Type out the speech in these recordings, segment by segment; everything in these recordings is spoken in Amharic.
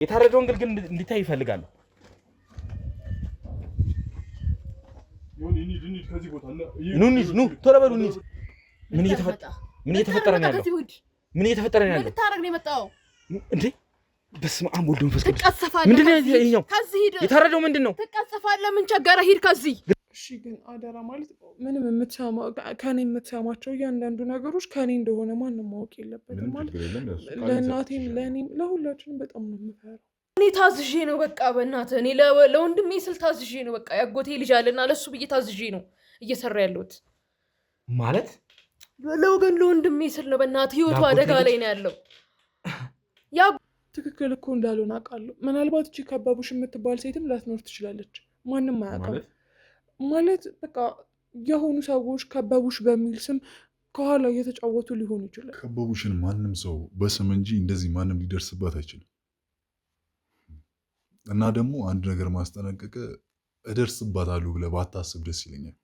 የታረደውን ግልግል እንዲታይ ይፈልጋሉ። ኑ ቶሎ በሉ እንሂድ። ምን እየተፈጠረ ነው ያለው? ምን እየተፈጠረ ነው ያለው? ልታረግ ነው የመጣው እንዴ? በስመ አብ ወወልድ ወመንፈስ ቅዱስ። ምንድነው ይሄኛው? የታረደው ምንድነው? ትቀሰፋለህ። ምን ቸገረህ? ሂድ ከዚህ። እሺ ግን አደራ ማለት ምንም ከኔ የምትሰማቸው እያንዳንዱ ነገሮች ከኔ እንደሆነ ማንም ማወቅ የለበትም ማለት ለእናቴም ለእኔም ለሁላችንም በጣም ነው የምፈራው። እኔ ታዝዤ ነው በቃ በእናትህ እኔ ለወንድሜ ስል ታዝዤ ነው በቃ ያጎቴ ልጅ አለና ለሱ ብዬ ታዝዤ ነው እየሰራ ያለሁት ማለት ለወገን ለወንድሜ ስል ነው። በእናትህ ህይወቱ አደጋ ላይ ነው ያለው። ያ ትክክል እኮ እንዳልሆነ አውቃለሁ። ምናልባት እቺ ከበቡሽ የምትባል ሴትም ላትኖር ትችላለች። ማንም አያውቅም ማለት በቃ የሆኑ ሰዎች ከበቡሽ በሚል ስም ከኋላ እየተጫወቱ ሊሆኑ ይችላል። ከበቡሽን ማንም ሰው በስም እንጂ እንደዚህ ማንም ሊደርስባት አይችልም። እና ደግሞ አንድ ነገር ማስጠነቀቀ እደርስባታለሁ ብለህ ባታስብ ደስ ይለኛል።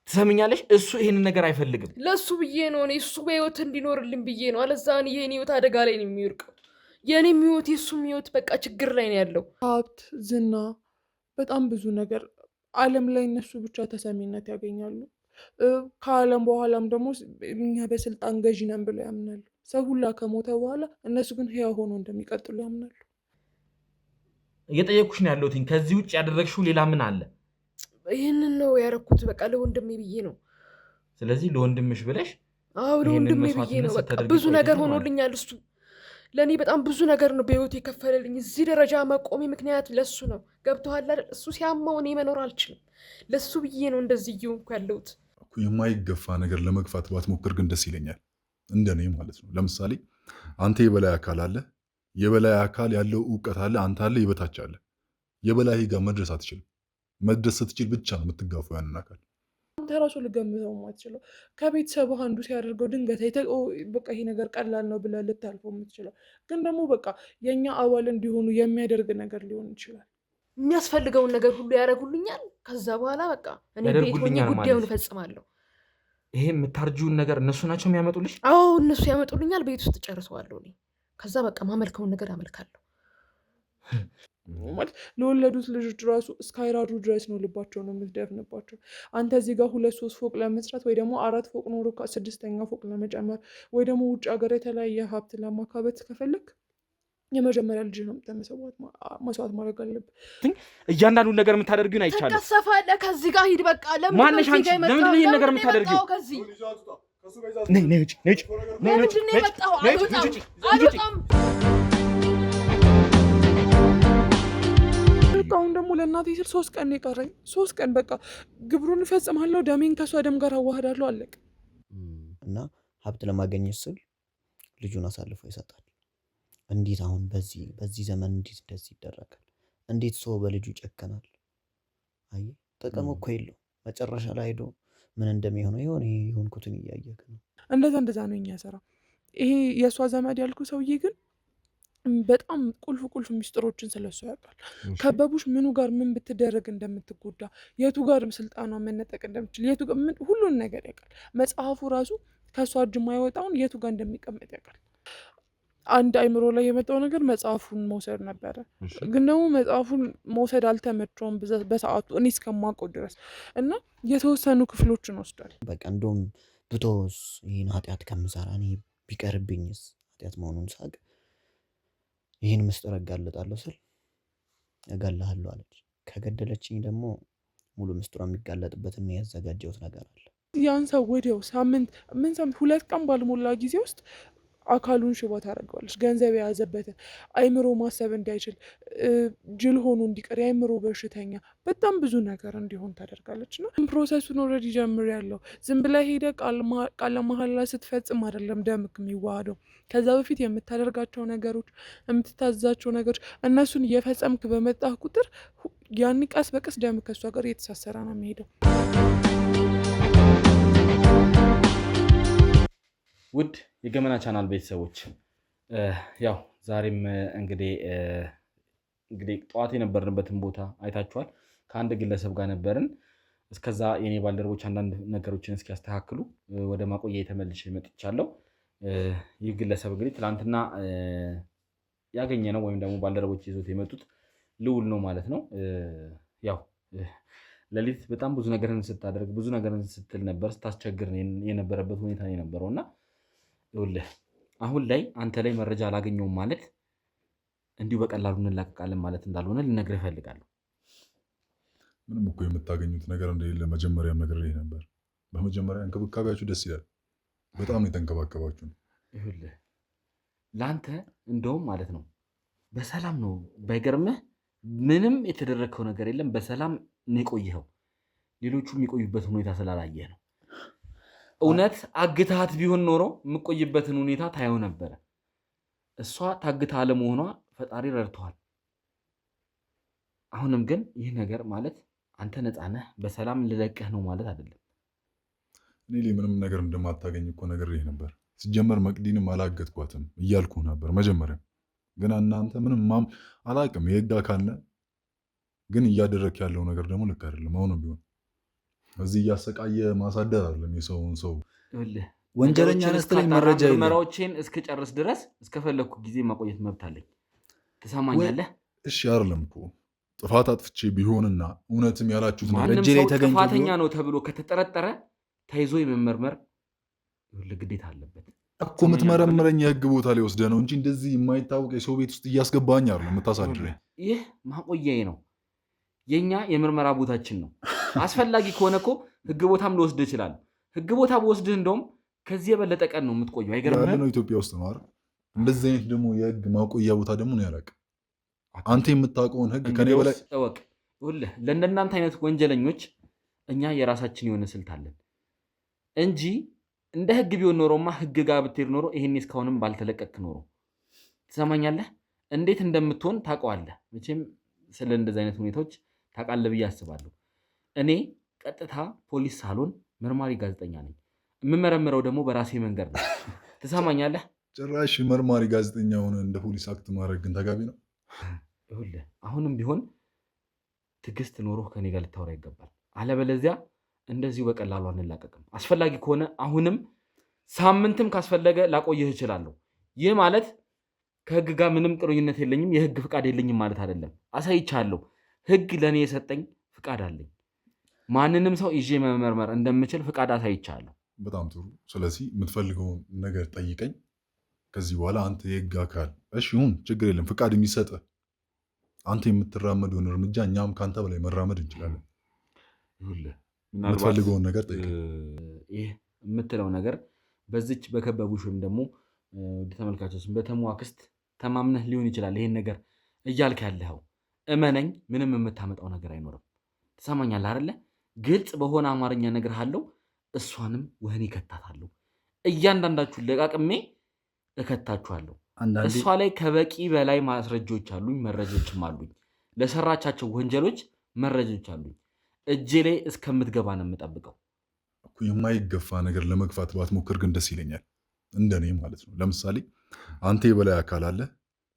ትሰምኛለሽ? እሱ ይሄንን ነገር አይፈልግም። ለሱ ብዬ ነው እኔ እሱ በህይወት እንዲኖርልኝ ብዬ ነው። አለዛ የኔ ህይወት አደጋ ላይ ነው የሚወርቀው። የኔም ህይወት የሱም ህይወት በቃ ችግር ላይ ነው ያለው። ሀብት፣ ዝና፣ በጣም ብዙ ነገር ዓለም ላይ እነሱ ብቻ ተሰሚነት ያገኛሉ። ከዓለም በኋላም ደግሞ እኛ በስልጣን ገዢ ነን ብለው ያምናሉ። ሰው ሁላ ከሞተ በኋላ እነሱ ግን ህያው ሆኖ እንደሚቀጥሉ ያምናሉ። እየጠየኩሽ ነው ያለሁት። ከዚህ ውጭ ያደረግሽው ሌላ ምን አለ? ይህንን ነው ያደረኩት በቃ ለወንድሜ ብዬ ነው። ስለዚህ ለወንድምሽ ብለሽ? አዎ ለወንድሜ ብዬ ነው። በቃ ብዙ ነገር ሆኖልኛል። እሱ ለእኔ በጣም ብዙ ነገር ነው በህይወት የከፈለልኝ። እዚህ ደረጃ መቆሜ ምክንያት ለሱ ነው። ገብቶሃል አይደል? እሱ ሲያማው እኔ መኖር አልችልም። ለሱ ብዬ ነው እንደዚህ እየሆንኩ ያለሁት። የማይገፋ ነገር ለመግፋት ባትሞክር ግን ደስ ይለኛል። እንደኔ ማለት ነው። ለምሳሌ አንተ የበላይ አካል አለ፣ የበላይ አካል ያለው እውቀት አለ፣ አንተ አለ የበታች አለ። የበላይ ጋር መድረስ አትችልም። መድረስ ስትችል ብቻ ነው የምትጋፋው ያንን አካል። አንተ ራሱ ልገምተው የማትችለው ከቤተሰብህ አንዱ ሲያደርገው ድንገት በቃ ይሄ ነገር ቀላል ነው ብለህ ልታልፈው የምትችለው ግን ደግሞ በቃ የእኛ አባል እንዲሆኑ የሚያደርግ ነገር ሊሆን ይችላል። የሚያስፈልገውን ነገር ሁሉ ያደርጉልኛል። ከዛ በኋላ በቃ እኔ ቤት ሆኜ ጉዳዩን እፈጽማለሁ። ይሄ የምታርጂውን ነገር እነሱ ናቸው የሚያመጡልሽ? አዎ እነሱ ያመጡልኛል። ቤት ውስጥ ጨርሰዋለሁ እኔ። ከዛ በቃ ማመልከውን ነገር አመልካለሁ። ማለት ለወለዱት ልጆች ራሱ እስካይራዱ ድረስ ነው ልባቸው ነው የምትደፍንባቸው። አንተ እዚህ ጋር 2-3 ፎቅ ለመስራት ወይ ደግሞ 4 ፎቅ ኖሮ 6ኛ ፎቅ ለመጨመር ወይ ደግሞ ውጭ ሀገር የተለያየ ሀብት ለማካበት ከፈለግ የመጀመሪያ ልጅ ነው መስዋዕት ማድረግ አለብህ። እያንዳንዱን ነገር የምታደርጊውን አይቻልም። ተከሰፋለህ። ከዚህ ጋር ሂድ በቃ። ማነሽ አንቺ? ለምንድን ነው ይሄን ነገር የምታደርጊው? አሁን ደግሞ ለእናቴ ስል 3 ቀን የቀረኝ 3 ቀን በቃ ግብሩን እፈጽማለሁ። ደሜን ከሷ ደም ጋር አዋህዳለሁ። አለቅ እና ሀብት ለማገኘት ስል ልጁን አሳልፎ ይሰጣል። እንዴት አሁን በዚህ ዘመን እንዴት እንደዚህ ይደረጋል? እንዴት ሰው በልጁ ይጨከናል? አይ ጥቅም እኮ የለው። መጨረሻ ላይ ሄዶ ምን እንደሚሆነው የሆንኩትን እያየክ ነው። እንደዛ ነው እኛ ስራ። ይሄ የእሷ ዘመድ ያልኩ ሰውዬ ግን በጣም ቁልፍ ሚስጥሮችን ስለሱ ያውቃል። ከበቡሽ ምኑ ጋር ምን ብትደረግ እንደምትጎዳ፣ የቱ ጋር ስልጣኗ መነጠቅ እንደምትችል፣ የቱ ጋር ሁሉን ነገር ያውቃል። መጽሐፉ ራሱ ከእሷ እጅ የማይወጣውን የቱ ጋር እንደሚቀመጥ ያውቃል። አንድ አይምሮ ላይ የመጣው ነገር መጽሐፉን መውሰድ ነበረ። ግን ደግሞ መጽሐፉን መውሰድ አልተመቸውም በሰዓቱ እኔ እስከማውቀው ድረስ እና የተወሰኑ ክፍሎችን ወስዷል። በቃ እንደውም ብቶስ ይህን ኃጢአት ከምሰራ እኔ ቢቀርብኝስ ኃጢአት መሆኑን ሳቅ ይህን ምስጢር እጋለጣለሁ ስል እገልሃለሁ አለች። ከገደለችኝ ደግሞ ሙሉ ምስጢሯ የሚጋለጥበትና ያዘጋጀሁት ነገር አለ። ያን ሰው ወዲያው ሳምንት 2 ቀን ባልሞላ ጊዜ ውስጥ አካሉን ሽባ ታደርገዋለች። ገንዘብ የያዘበትን አይምሮ ማሰብ እንዳይችል ጅል ሆኖ እንዲቀር የአይምሮ በሽተኛ በጣም ብዙ ነገር እንዲሆን ታደርጋለች። እና ፕሮሰሱን ኦልሬዲ ጀምሬያለሁ። ዝም ብለህ ሄደህ ቃለ መሃላ ስትፈጽም አይደለም ደምክ የሚዋሃደው። ከዛ በፊት የምታደርጋቸው ነገሮች፣ የምትታዘዛቸው ነገሮች እነሱን እየፈጸምክ በመጣህ ቁጥር ያን ቀስ በቀስ ደምክ ከእሷ ጋር እየተሳሰረ ነው የሚሄደው። ውድ የገመና ቻናል ቤተሰቦች ያው ዛሬም እንግዲህ ጠዋት የነበርንበትን ቦታ አይታችኋል። ከአንድ ግለሰብ ጋር ነበርን። እስከዛ የኔ ባልደረቦች አንዳንድ ነገሮችን እስኪያስተካክሉ ወደ ማቆያ ተመልሼ መጥቻለሁ። ይህ ግለሰብ እንግዲህ ትናንትና ያገኘ ነው ወይም ደግሞ ባልደረቦች ይዞት የመጡት ልዑል ነው ማለት ነው። ያው ሌሊት በጣም ብዙ ነገርን ስታደርግ ብዙ ነገርን ስትል ነበር፣ ስታስቸግር የነበረበት ሁኔታ ነው የነበረው እና ይኸውልህ አሁን ላይ አንተ ላይ መረጃ አላገኘውም ማለት እንዲሁ በቀላሉ እንላቀቃለን ማለት እንዳልሆነ ልነግርህ እፈልጋለሁ። ምንም እኮ የምታገኙት ነገር እንደሌለ መጀመሪያም ነግሬህ ነበር። በመጀመሪያ እንክብካቤያችሁ ደስ ይላል። በጣም የተንከባከባችሁ ነው። ይኸውልህ ለአንተ እንደውም ማለት ነው በሰላም ነው። ባይገርምህ ምንም የተደረግከው ነገር የለም። በሰላም ነው የቆየኸው። ሌሎቹ የሚቆዩበት ሁኔታ ስላላየህ ነው። እውነት አግታት ቢሆን ኖሮ የምቆይበትን ሁኔታ ታየው ነበረ። እሷ ታግታ አለመሆኗ ፈጣሪ ረድተዋል። አሁንም ግን ይህ ነገር ማለት አንተ ነፃ ነህ፣ በሰላም ልለቅህ ነው ማለት አይደለም። እኔ ላይ ምንም ነገር እንደማታገኝ እኮ ነግሬህ ነበር። ሲጀመር መቅዲንም አላገጥኳትም እያልኩ ነበር መጀመሪያም። ግን እናንተ ምንም አላቅም የህግ አካል ነህ። ግን እያደረክ ያለው ነገር ደግሞ ልክ አይደለም። አሁንም ቢሆን እዚህ እያሰቃየ ማሳደር አይደለም የሰውን ሰው ወንጀለኛ ነስትለኝ መረጃ ምርመራዎቼን እስክጨርስ ድረስ እስከፈለግኩ ጊዜ ማቆየት መብት አለኝ። ትሰማኛለህ? እሺ አይደለም እኮ ጥፋት አጥፍቼ ቢሆንና እውነትም ያላችሁት ማንም ሰው ጥፋተኛ ነው ተብሎ ከተጠረጠረ ተይዞ የመመርመር ግዴታ አለበት እኮ። የምትመረምረኝ የህግ ቦታ ላይ ወስደህ ነው እንጂ እንደዚህ የማይታወቅ የሰው ቤት ውስጥ እያስገባኝ አይደለም የምታሳድረኝ። ይህ ማቆያዬ ነው፣ የኛ የምርመራ ቦታችን ነው። አስፈላጊ ከሆነ እኮ ህግ ቦታም ልወስድ ይችላል። ህግ ቦታ በወስድህ እንደውም ከዚህ የበለጠ ቀን ነው የምትቆየው። አይገርምም? ነው ኢትዮጵያ ውስጥ ነው አይደል? እንደዚህ አይነት ደግሞ የህግ ማቆያ ቦታ ደግሞ ነው ያላቅ። አንተ የምታውቀውን ህግ ከኔ በላይ እወቅ። ይኸውልህ ለእናንተ አይነት ወንጀለኞች እኛ የራሳችን የሆነ ስልት አለን እንጂ እንደ ህግ ቢሆን ኖሮማ ህግ ጋር ብትሄድ ኖሮ ይሄኔ እስካሁንም ባልተለቀቅ ኖሮ። ትሰማኛለህ? እንዴት እንደምትሆን ታውቀዋለህ። መቼም ስለ እንደዚህ አይነት ሁኔታዎች ታውቃለህ ብዬ አስባለሁ። እኔ ቀጥታ ፖሊስ ሳልሆን መርማሪ ጋዜጠኛ ነኝ። የምመረምረው ደግሞ በራሴ መንገድ ነው። ትሰማኛለህ? ጭራሽ መርማሪ ጋዜጠኛ ሆነ እንደ ፖሊስ አክት ማድረግ ግን ተገቢ ነው? ይኸውልህ አሁንም ቢሆን ትዕግስት ኖሮህ ከኔ ጋር ልታወራ ይገባል። አለበለዚያ እንደዚሁ በቀላሉ አንላቀቅም። አስፈላጊ ከሆነ አሁንም ሳምንትም ካስፈለገ ላቆየህ እችላለሁ። ይህ ማለት ከህግ ጋር ምንም ቅርኝነት የለኝም፣ የህግ ፍቃድ የለኝም ማለት አይደለም። አሳይቻለሁ። ህግ ለእኔ የሰጠኝ ፍቃድ አለኝ። ማንንም ሰው ይዤ መመርመር እንደምችል ፍቃድ አሳይቻለሁ። በጣም ጥሩ። ስለዚህ የምትፈልገውን ነገር ጠይቀኝ። ከዚህ በኋላ አንተ የህግ አካል እሺ ይሁን፣ ችግር የለም። ፍቃድ የሚሰጥህ አንተ የምትራመደውን እርምጃ እኛም ከአንተ በላይ መራመድ እንችላለን። የምትፈልገውን ነገር ጠይቀኝ። ይህ የምትለው ነገር በዚች በከበቡሽ ወይም ደግሞ ተመልካቾች በተሙ አክስት ተማምነህ ሊሆን ይችላል ይሄን ነገር እያልክ ያለኸው። እመነኝ፣ ምንም የምታመጣው ነገር አይኖርም። ትሰማኛለህ አይደለ? ግልጽ በሆነ አማርኛ ነገር አለው። እሷንም ወህኒ እከታታለሁ። እያንዳንዳችሁን ለቃቅሜ እከታችኋለሁ። እሷ ላይ ከበቂ በላይ ማስረጃዎች አሉኝ፣ መረጃዎችም አሉኝ። ለሰራቻቸው ወንጀሎች መረጃዎች አሉኝ። እጄ ላይ እስከምትገባ ነው የምጠብቀው። የማይገፋ ነገር ለመግፋት ባትሞክር ግን ደስ ይለኛል። እንደኔ ማለት ነው። ለምሳሌ አንተ የበላይ አካል አለ፣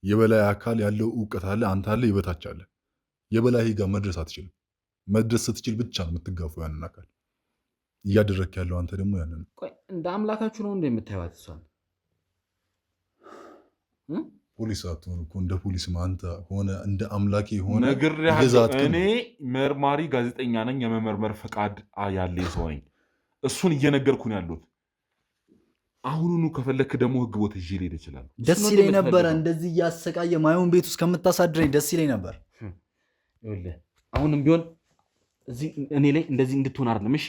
የበላይ አካል ያለው እውቀት አለ፣ አንተ አለ፣ የበታች አለ። የበላይ ጋር መድረስ አትችልም። መድረስ ስትችል ብቻ ነው የምትጋፉ ያንን አካል። እያደረክ ያለው አንተ ደግሞ ያንን እንደ አምላካችሁ ነው እንደ የምታዩት እሷን። ፖሊስ አትሆን እኮ እንደ ፖሊስ አንተ ሆነ እንደ አምላኬ ሆነ ነግሬሃለሁ። እኔ መርማሪ ጋዜጠኛ ነኝ፣ የመመርመር ፈቃድ ያለኝ ሰው ነኝ። እሱን እየነገርኩ ነው ያለሁት። አሁኑኑ ከፈለክ ደግሞ ህግ ቦታ ይዤ ልሄድ እችላለሁ። ደስ ይለኝ ነበረ። እንደዚህ እያሰቃየ ማየውን ቤት ውስጥ ከምታሳድረኝ ደስ ይለኝ ነበር። አሁንም ቢሆን እኔ ላይ እንደዚህ እንድትሆን አይደለም። እሺ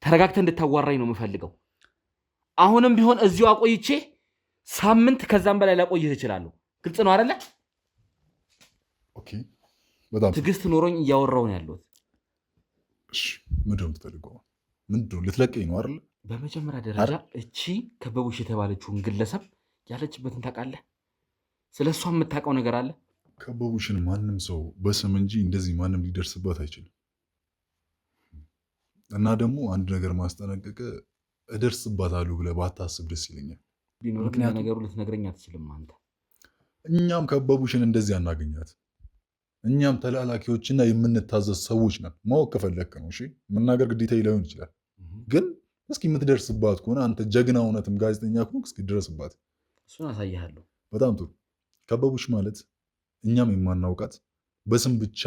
ተረጋግተህ እንድታዋራኝ ነው የምፈልገው። አሁንም ቢሆን እዚሁ አቆይቼ ሳምንት ከዛም በላይ ላቆይህ እችላለሁ። ግልጽ ነው አይደለ? ኦኬ። በጣም ትዕግስት ኖሮኝ እያወራሁ ነው ያለሁት። እሺ ምንድን ነው የምትፈልገው? ምንድን ነው ልትለቀኝ ነው አይደለ? በመጀመሪያ ደረጃ እቺ ከበቡሽ የተባለችውን ግለሰብ ያለችበትን ታውቃለህ? ስለ እሷ የምታውቀው ነገር አለ? ከበቡሽን ማንም ሰው በስም እንጂ እንደዚህ ማንም ሊደርስበት አይችልም። እና ደግሞ አንድ ነገር ማስጠነቀቅ እደርስባታለሁ ብለህ ባታስብ ደስ ይለኛል። ምክንያቱም ነገሩ ልትነግረኝ አትችልም አንተ። እኛም ከበቡሽን እንደዚህ አናገኛት። እኛም ተላላኪዎችና የምንታዘዝ ሰዎች ነን። ማወቅ ከፈለክ ነው እሺ፣ መናገር ግዴታ ላይሆን ይችላል። ግን እስኪ የምትደርስባት ከሆነ አንተ ጀግና እውነትም ጋዜጠኛ ከሆንክ እስኪ ድረስባት። እሱን አሳይሃለሁ። በጣም ጥሩ። ከበቡሽ ማለት እኛም የማናውቃት በስም ብቻ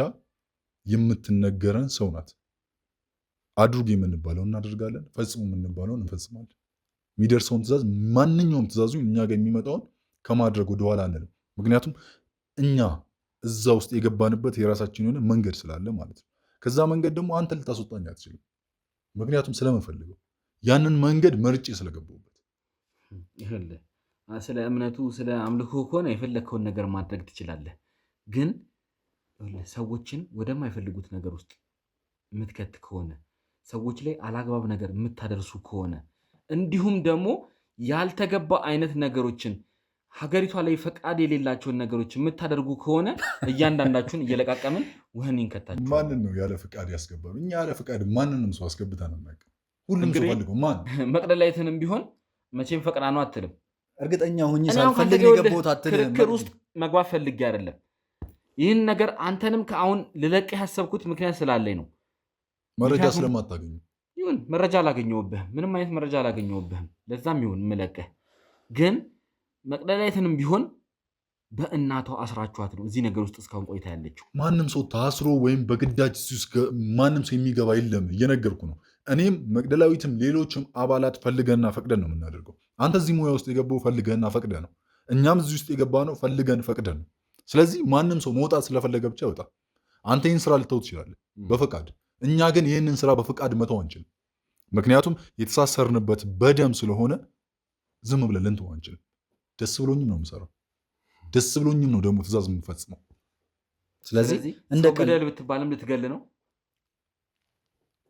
የምትነገረን ሰው ናት። አድርጉ የምንባለው እናደርጋለን፣ ፈጽሙ የምንባለውን እንፈጽማለን። የሚደርሰውን ትእዛዝ ማንኛውም ትእዛዙ እኛ ጋር የሚመጣውን ከማድረግ ወደኋላ አንልም። ምክንያቱም እኛ እዛ ውስጥ የገባንበት የራሳችን የሆነ መንገድ ስላለ ማለት ነው። ከዛ መንገድ ደግሞ አንተ ልታስወጣኝ አትችልም። ምክንያቱም ስለምፈልገው ያንን መንገድ መርጬ ስለገባሁበት። ስለ እምነቱ ስለ አምልኮ ከሆነ የፈለግከውን ነገር ማድረግ ትችላለህ። ግን ሰዎችን ወደማይፈልጉት ነገር ውስጥ የምትከት ከሆነ ሰዎች ላይ አላግባብ ነገር የምታደርሱ ከሆነ እንዲሁም ደግሞ ያልተገባ አይነት ነገሮችን ሀገሪቷ ላይ ፈቃድ የሌላቸውን ነገሮች የምታደርጉ ከሆነ እያንዳንዳችሁን እየለቃቀምን ወህኒ እንከታችሁ። ማንን ነው ያለ ፈቃድ ያስገባሉ? እኛ ያለ ፈቃድ ማንንም ሰው አስገብተን አናውቅም። ሁሉም ሰው ፈልጎ ማን መቅደላዊትንም ቢሆን መቼም ፈቅዳ ነው አትልም። እርግጠኛ ሆኜ ሳልፈልግ የገባሁት አትልም። ክርክር ውስጥ መግባት ፈልጌ አይደለም። ይህን ነገር አንተንም ከአሁን ልለቅህ ያሰብኩት ምክንያት ስላለኝ ነው። መረጃ ስለማታገኙ ይሁን፣ መረጃ አላገኘሁብህም። ምንም አይነት መረጃ አላገኘሁብህም። ለዛም ይሁን ምለቅህ። ግን መቅደላዊትንም ቢሆን በእናቷ አስራችኋት ነው እዚህ ነገር ውስጥ እስካሁን ቆይታ ያለችው። ማንም ሰው ታስሮ ወይም በግዳጅ ማንም ሰው የሚገባ የለም፣ እየነገርኩ ነው። እኔም መቅደላዊትም ሌሎችም አባላት ፈልገንና ፈቅደን ነው የምናደርገው። አንተ እዚህ ሙያ ውስጥ የገባው ፈልገንና ፈቅደ ነው። እኛም እዚህ ውስጥ የገባ ነው ፈልገን ፈቅደን ነው። ስለዚህ ማንም ሰው መውጣት ስለፈለገ ብቻ ይወጣ። አንተ ይህን ስራ ልተው ትችላለህ በፈቃድ። እኛ ግን ይህንን ስራ በፈቃድ መተው አንችልም። ምክንያቱም የተሳሰርንበት በደም ስለሆነ ዝም ብለን ልንተው አንችልም። ደስ ብሎኝም ነው የምሰራው፣ ደስ ብሎኝም ነው ደግሞ ትእዛዝ የምንፈጽመው። ስለዚህ እንደ ገደል ብትባልም ልትገል ነው።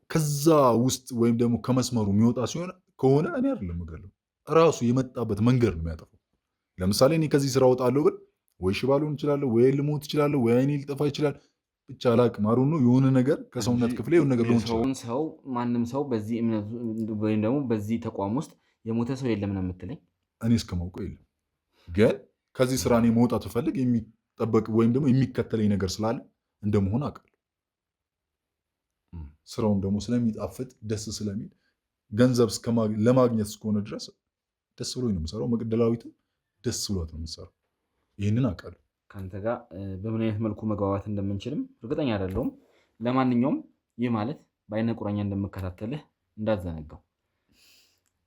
ከዛ ውስጥ ወይም ደግሞ ከመስመሩ የሚወጣ ሲሆን ከሆነ እኔ አይደለም የምገለው፣ እራሱ የመጣበት መንገድ ነው የሚያጠፋው። ለምሳሌ እኔ ከዚህ ስራ እወጣለሁ ብል ወይ ሽባ ልሆን እችላለሁ፣ ወይ ልሞት እችላለሁ፣ ወይ አይኔ ሊጠፋ ይችላል። ብቻ አላቅም አሩ ነው የሆነ ነገር ከሰውነት ክፍሌ የሆነ ነገር ሊሆን ይችላል። ሰው ማንም ሰው በዚህ እምነት ወይም ደግሞ በዚህ ተቋም ውስጥ የሞተ ሰው የለም ነው የምትለኝ? እኔ እስከማውቀው የለም። ግን ከዚህ ስራ እኔ መውጣት ብፈልግ የሚጠበቅ ወይም ደግሞ የሚከተለኝ ነገር ስላለ እንደመሆን አውቃለሁ። ስራውን ደግሞ ስለሚጣፍጥ ደስ ስለሚል ገንዘብ ለማግኘት እስከሆነ ድረስ ደስ ብሎኝ ነው የምሰራው። መቅደላዊትም ደስ ብሏት ነው የምሰራው። ይህንን አውቃለሁ። ከአንተ ጋር በምን አይነት መልኩ መግባባት እንደምንችልም እርግጠኛ አይደለሁም። ለማንኛውም ይህ ማለት በአይነ ቁራኛ እንደምከታተልህ እንዳትዘነጋው።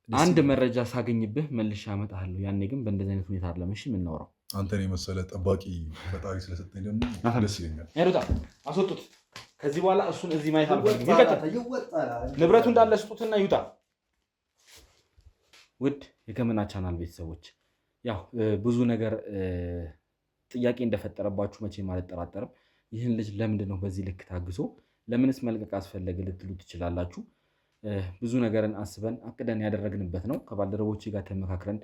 አንድ መረጃ ሳገኝብህ መልሼ አመጣለሁ። ያኔ ግን በእንደዚህ አይነት ሁኔታ አይደለም እሺ የምናወራው። አንተን የመሰለ ጠባቂ ፈጣሪ ስለሰጠኝ ደግሞ ደስ ይለኛል። ሩጣ አስወጡት። ከዚህ በኋላ እሱን እዚህ ማየት አልፈልግም። ንብረቱ እንዳለ ስጡትና ይውጣ። ውድ የገመና ቻናል ቤተሰቦች ያው ብዙ ነገር ጥያቄ እንደፈጠረባችሁ መቼም አልጠራጠርም። ይህን ልጅ ለምንድን ነው በዚህ ልክ ታግሶ ለምንስ መልቀቅ አስፈለገ ልትሉ ትችላላችሁ። ብዙ ነገርን አስበን አቅደን ያደረግንበት ነው። ከባልደረቦች ጋር ተመካክረን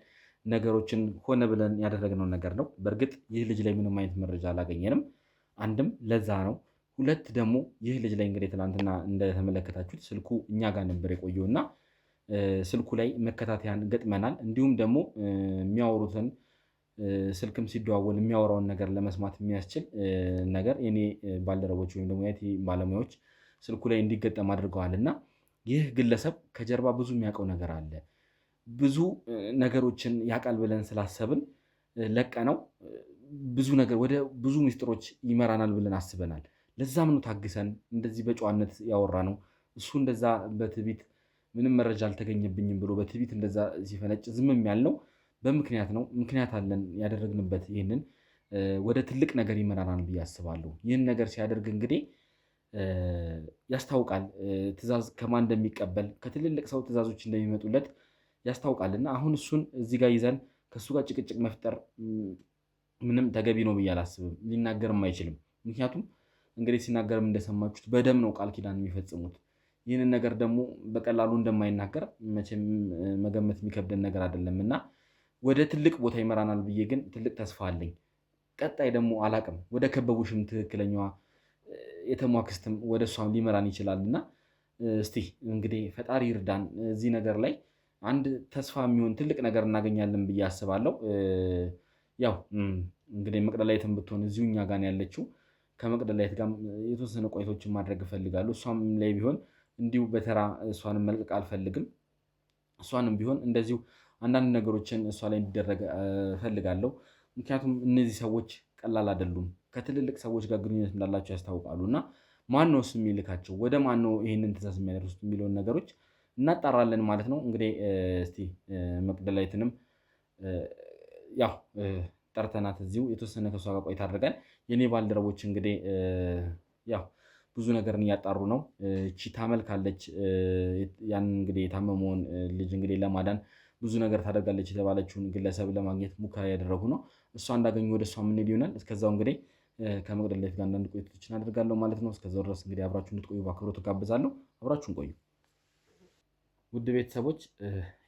ነገሮችን ሆነ ብለን ያደረግነው ነገር ነው። በእርግጥ ይህ ልጅ ላይ ምንም አይነት መረጃ አላገኘንም። አንድም ለዛ ነው። ሁለት ደግሞ ይህ ልጅ ላይ እንግዲህ ትናንትና እንደተመለከታችሁት ስልኩ እኛ ጋር ነበር የቆየው እና ስልኩ ላይ መከታተያን ገጥመናል። እንዲሁም ደግሞ የሚያወሩትን ስልክም ሲደዋወል የሚያወራውን ነገር ለመስማት የሚያስችል ነገር የኔ ባልደረቦች ወይም ደግሞ የቲ ባለሙያዎች ስልኩ ላይ እንዲገጠም አድርገዋል እና ይህ ግለሰብ ከጀርባ ብዙ የሚያውቀው ነገር አለ። ብዙ ነገሮችን ያውቃል ብለን ስላሰብን ለቀነው ብዙ ነገር ወደ ብዙ ሚስጥሮች ይመራናል ብለን አስበናል። ለዛም ነው ታግሰን እንደዚህ በጨዋነት ያወራ ነው። እሱ እንደዛ በትዕቢት ምንም መረጃ አልተገኘብኝም ብሎ በትዕቢት እንደዛ ሲፈነጭ ዝምም ያልነው በምክንያት ነው። ምክንያት አለን ያደረግንበት። ይህንን ወደ ትልቅ ነገር ይመራናል ብዬ አስባለሁ። ይህን ነገር ሲያደርግ እንግዲህ ያስታውቃል ትእዛዝ ከማን እንደሚቀበል ከትልልቅ ሰው ትእዛዞች እንደሚመጡለት ያስታውቃልና አሁን እሱን እዚህ ጋር ይዘን ከእሱ ጋር ጭቅጭቅ መፍጠር ምንም ተገቢ ነው ብዬ አላስብም። ሊናገርም አይችልም። ምክንያቱም እንግዲህ ሲናገርም እንደሰማችሁት በደም ነው ቃል ኪዳን የሚፈጽሙት። ይህንን ነገር ደግሞ በቀላሉ እንደማይናገር መቼም መገመት የሚከብደን ነገር አይደለም እና ወደ ትልቅ ቦታ ይመራናል ብዬ ግን ትልቅ ተስፋ አለኝ። ቀጣይ ደግሞ አላቅም ወደ ከበቡሽም ትክክለኛዋ የተሟክስትም ወደ እሷም ሊመራን ይችላል እና እስቲ እንግዲህ ፈጣሪ ይርዳን። እዚህ ነገር ላይ አንድ ተስፋ የሚሆን ትልቅ ነገር እናገኛለን ብዬ አስባለሁ። ያው እንግዲህ መቅደላዊትም ብትሆን እዚሁ እኛ ጋር ያለችው ከመቅደላዊት ጋር የተወሰነ ቆይቶችን ማድረግ እፈልጋለሁ። እሷም ላይ ቢሆን እንዲሁ በተራ እሷንም መልቀቅ አልፈልግም። እሷንም ቢሆን እንደዚሁ አንዳንድ ነገሮችን እሷ ላይ እንዲደረግ እፈልጋለሁ። ምክንያቱም እነዚህ ሰዎች ቀላል አይደሉም። ከትልልቅ ሰዎች ጋር ግንኙነት እንዳላቸው ያስታውቃሉ። እና ማን ነው እሱ የሚልካቸው፣ ወደ ማን ነው ይህንን ትእዛዝ የሚያደርሱት የሚለውን ነገሮች እናጣራለን ማለት ነው። እንግዲህ እስቲ መቅደላዊትንም ያው ጠርተናት እዚሁ የተወሰነ ከሷ ጋር ቆይታ አድርገን የኔ ባልደረቦች እንግዲህ ያው ብዙ ነገርን እያጣሩ ነው። እቺ ታመልካለች፣ ያን እንግዲህ የታመመውን ልጅ እንግዲህ ለማዳን ብዙ ነገር ታደርጋለች የተባለችውን ግለሰብ ለማግኘት ሙከራ ያደረጉ ነው። እሷ እንዳገኙ ወደ እሷ የምንሄድ ይሆናል። እስከዛው እንግዲህ ከመቅደላዊት ጋር አንዳንድ ቆይቶችን አደርጋለሁ ማለት ነው። እስከዛው ድረስ እንግዲህ አብራችሁ እንድትቆዩ በአክብሮት ጋብዛለሁ። አብራችሁን ቆዩ። ውድ ቤተሰቦች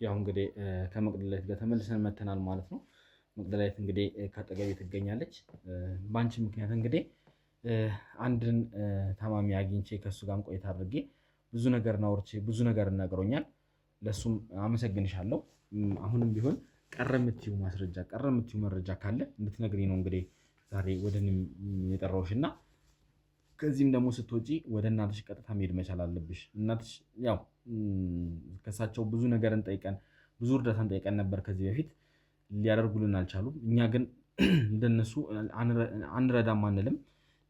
ያው እንግዲህ ከመቅደላዊት ጋር ተመልሰን መተናል ማለት ነው። መቅደላዊት እንግዲህ ከአጠገቤ ትገኛለች። በአንቺ ምክንያት እንግዲህ አንድን ታማሚ አግኝቼ ከእሱ ጋርም ቆይታ አድርጌ ብዙ ነገር ናውርቼ ብዙ ነገር እናገሮኛል። ለእሱም አመሰግንሻለሁ። አሁንም ቢሆን ቀረ የምትይው ማስረጃ ቀረ የምትይው መረጃ ካለ እንድትነግሪኝ ነው እንግዲህ ዛሬ ወደ እኔም የጠራሁሽ እና ከዚህም ደግሞ ስትወጪ ወደ እናትሽ ቀጥታ መሄድ መቻል አለብሽ። እናትሽ ያው ከእሳቸው ብዙ ነገርን ጠይቀን ብዙ እርዳታን ጠይቀን ነበር ከዚህ በፊት ሊያደርጉልን አልቻሉም። እኛ ግን እንደነሱ አንረዳም አንልም።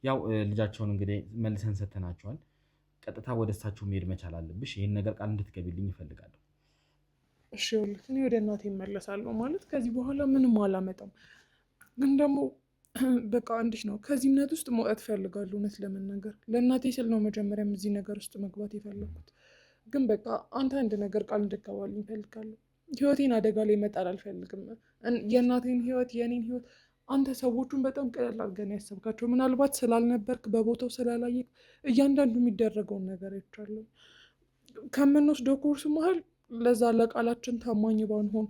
ያው ልጃቸውን እንግዲህ መልሰን ሰተናቸዋል። ቀጥታ ወደ እሳቸው መሄድ መቻል አለብሽ። ይህን ነገር ቃል እንድትገቢልኝ ይፈልጋለሁ። እሺ ይኸውልህ፣ እኔ ወደ እናቴ እመለሳለሁ ማለት ከዚህ በኋላ ምንም አላመጣም። ግን ደግሞ በቃ እንዲህ ነው፣ ከዚህ እምነት ውስጥ መውጣት እፈልጋለሁ። እውነት ለመናገር ለእናቴ ስል ነው መጀመሪያም እዚህ ነገር ውስጥ መግባት የፈለግኩት። ግን በቃ አንተ አንድ ነገር ቃል እንድትገባልኝ እፈልጋለሁ። ህይወቴን አደጋ ላይ መጣል አልፈልግም። የእናቴን ህይወት የኔን ህይወት አንተ ሰዎቹን በጣም ቀለል አድርገን ያሰብካቸው። ምናልባት ስላልነበርክ በቦታው ስላላየቅ እያንዳንዱ የሚደረገውን ነገር አይቻለሁ። ከምንወስደው ኮርስ መሀል ለዛ ለቃላችን ታማኝ ባንሆን